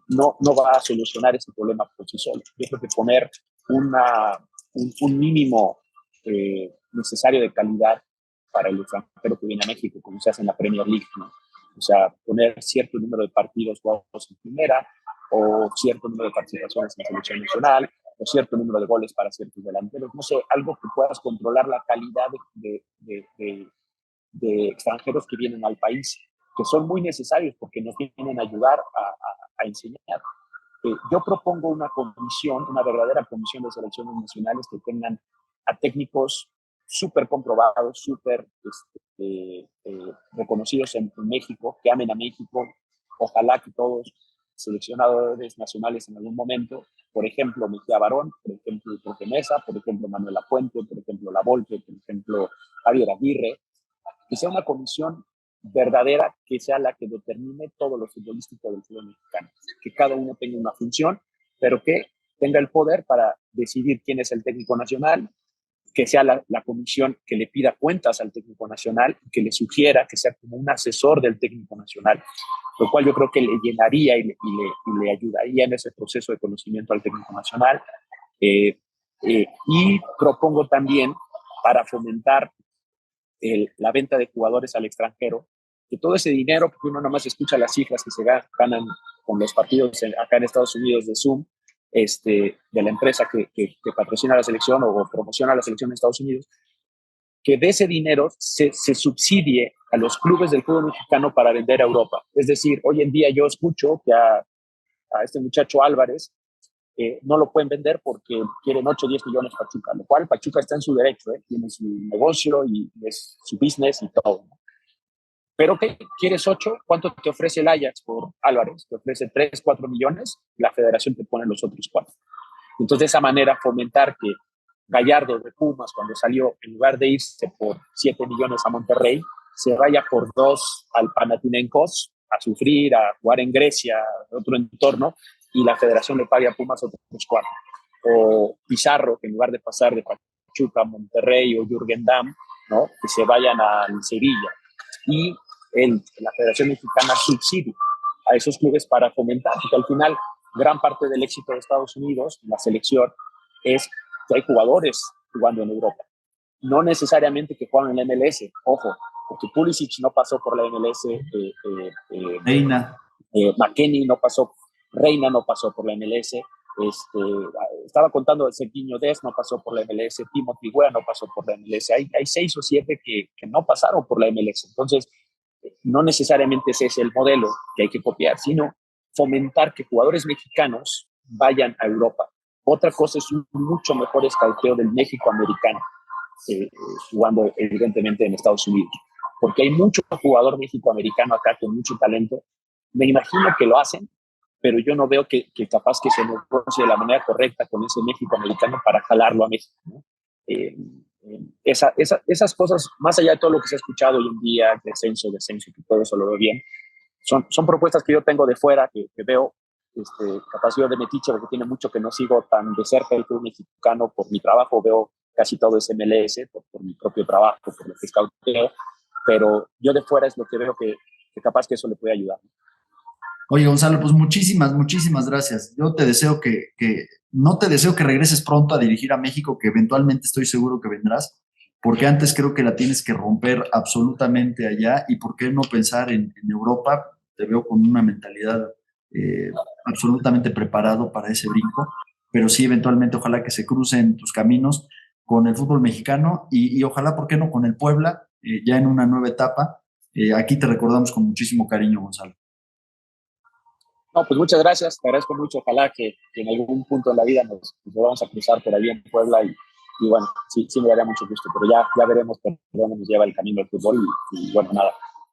no va a solucionar ese problema por sí solo. Yo creo que poner un mínimo necesario de calidad para el extranjero que viene a México, como se hace en la Premier League, ¿no? O sea, poner cierto número de partidos jugados en primera, o cierto número de participaciones en selección nacional, o cierto número de goles para ciertos delanteros, no sé, algo que puedas controlar la calidad de extranjeros que vienen al país, que son muy necesarios porque nos vienen a ayudar a enseñar. Yo propongo una comisión, una verdadera comisión de selecciones nacionales que tengan a técnicos súper comprobados, súper reconocidos en México, que amen a México. Ojalá que todos seleccionadores nacionales en algún momento, por ejemplo, Mejía Barón, por ejemplo, Jorge Mesa, por ejemplo, Manuel Apuente, por ejemplo, La Volpe, por ejemplo, Javier Aguirre, que sea una comisión verdadera, que sea la que determine todo lo futbolístico del fútbol mexicano, que cada uno tenga una función, pero que tenga el poder para decidir quién es el técnico nacional, que sea la comisión que le pida cuentas al técnico nacional, que le sugiera, que sea como un asesor del técnico nacional, lo cual yo creo que le llenaría y le ayudaría en ese proceso de conocimiento al técnico nacional. Y propongo también, para fomentar la venta de jugadores al extranjero, que todo ese dinero, porque uno nomás escucha las cifras que se ganan con los partidos acá en Estados Unidos de Zoom, de la empresa que patrocina la selección o promociona la selección en Estados Unidos, que de ese dinero se subsidie a los clubes del fútbol mexicano para vender a Europa. Es decir, hoy en día yo escucho que a este muchacho Álvarez no lo pueden vender porque quieren 8 o 10 millones Pachuca, lo cual Pachuca está en su derecho, tiene su negocio y es su business y todo, ¿no? Pero ¿qué? ¿Quieres 8? ¿Cuánto te ofrece el Ajax por Álvarez? Te ofrece 3, 4 millones, la federación te pone los otros 4. Entonces, de esa manera, fomentar que Gallardo de Pumas, cuando salió, en lugar de irse por 7 millones a Monterrey, se vaya por 2 al Panathinaikos a sufrir, a jugar en Grecia, otro entorno, y la federación le pague a Pumas otros 4. O Pizarro, que en lugar de pasar de Pachuca a Monterrey, o Jürgen Damm, ¿no?, que se vayan al Sevilla. Y la Federación Mexicana subsidia a esos clubes para fomentar, porque al final gran parte del éxito de Estados Unidos, la selección, es que hay jugadores jugando en Europa. No necesariamente que juegan en la MLS, ojo, porque Pulisic no pasó por la MLS, Reina. McKennie no pasó, Reina no pasó por la MLS, estaba contando de Sergiño Dest, no pasó por la MLS, Timothy Weah no pasó por la MLS, hay 6 o 7 que no pasaron por la MLS. Entonces, no necesariamente ese es el modelo que hay que copiar, sino fomentar que jugadores mexicanos vayan a Europa. Otra cosa es un mucho mejor escauteo del México americano, jugando evidentemente en Estados Unidos, porque hay mucho jugador mexicoamericano acá con mucho talento. Me imagino que lo hacen, pero yo no veo que capaz que se negocie de la manera correcta con ese México-americano para jalarlo a México, ¿no? Esas cosas, más allá de todo lo que se ha escuchado hoy en día, descenso, que todo eso lo veo bien, son propuestas que yo tengo de fuera, que veo, capaz yo de metiche, porque tiene mucho que no sigo tan de cerca el club mexicano por mi trabajo, veo casi todo es MLS, por mi propio trabajo, por lo que scouteo, pero yo de fuera es lo que veo que capaz que eso le puede ayudar. Oye, Gonzalo, pues muchísimas gracias. Yo te deseo no te deseo que regreses pronto a dirigir a México, que eventualmente estoy seguro que vendrás, porque antes creo que la tienes que romper absolutamente allá, y por qué no pensar en Europa. Te veo con una mentalidad absolutamente preparado para ese brinco, pero sí, eventualmente ojalá que se crucen tus caminos con el fútbol mexicano y ojalá, ¿por qué no?, con el Puebla, ya en una nueva etapa. Aquí te recordamos con muchísimo cariño, Gonzalo. No, pues muchas gracias, te agradezco mucho. Ojalá que en algún punto de la vida nos vamos a cruzar por ahí en Puebla y bueno, sí me daría mucho gusto, pero ya veremos por dónde nos lleva el camino del fútbol y bueno, nada,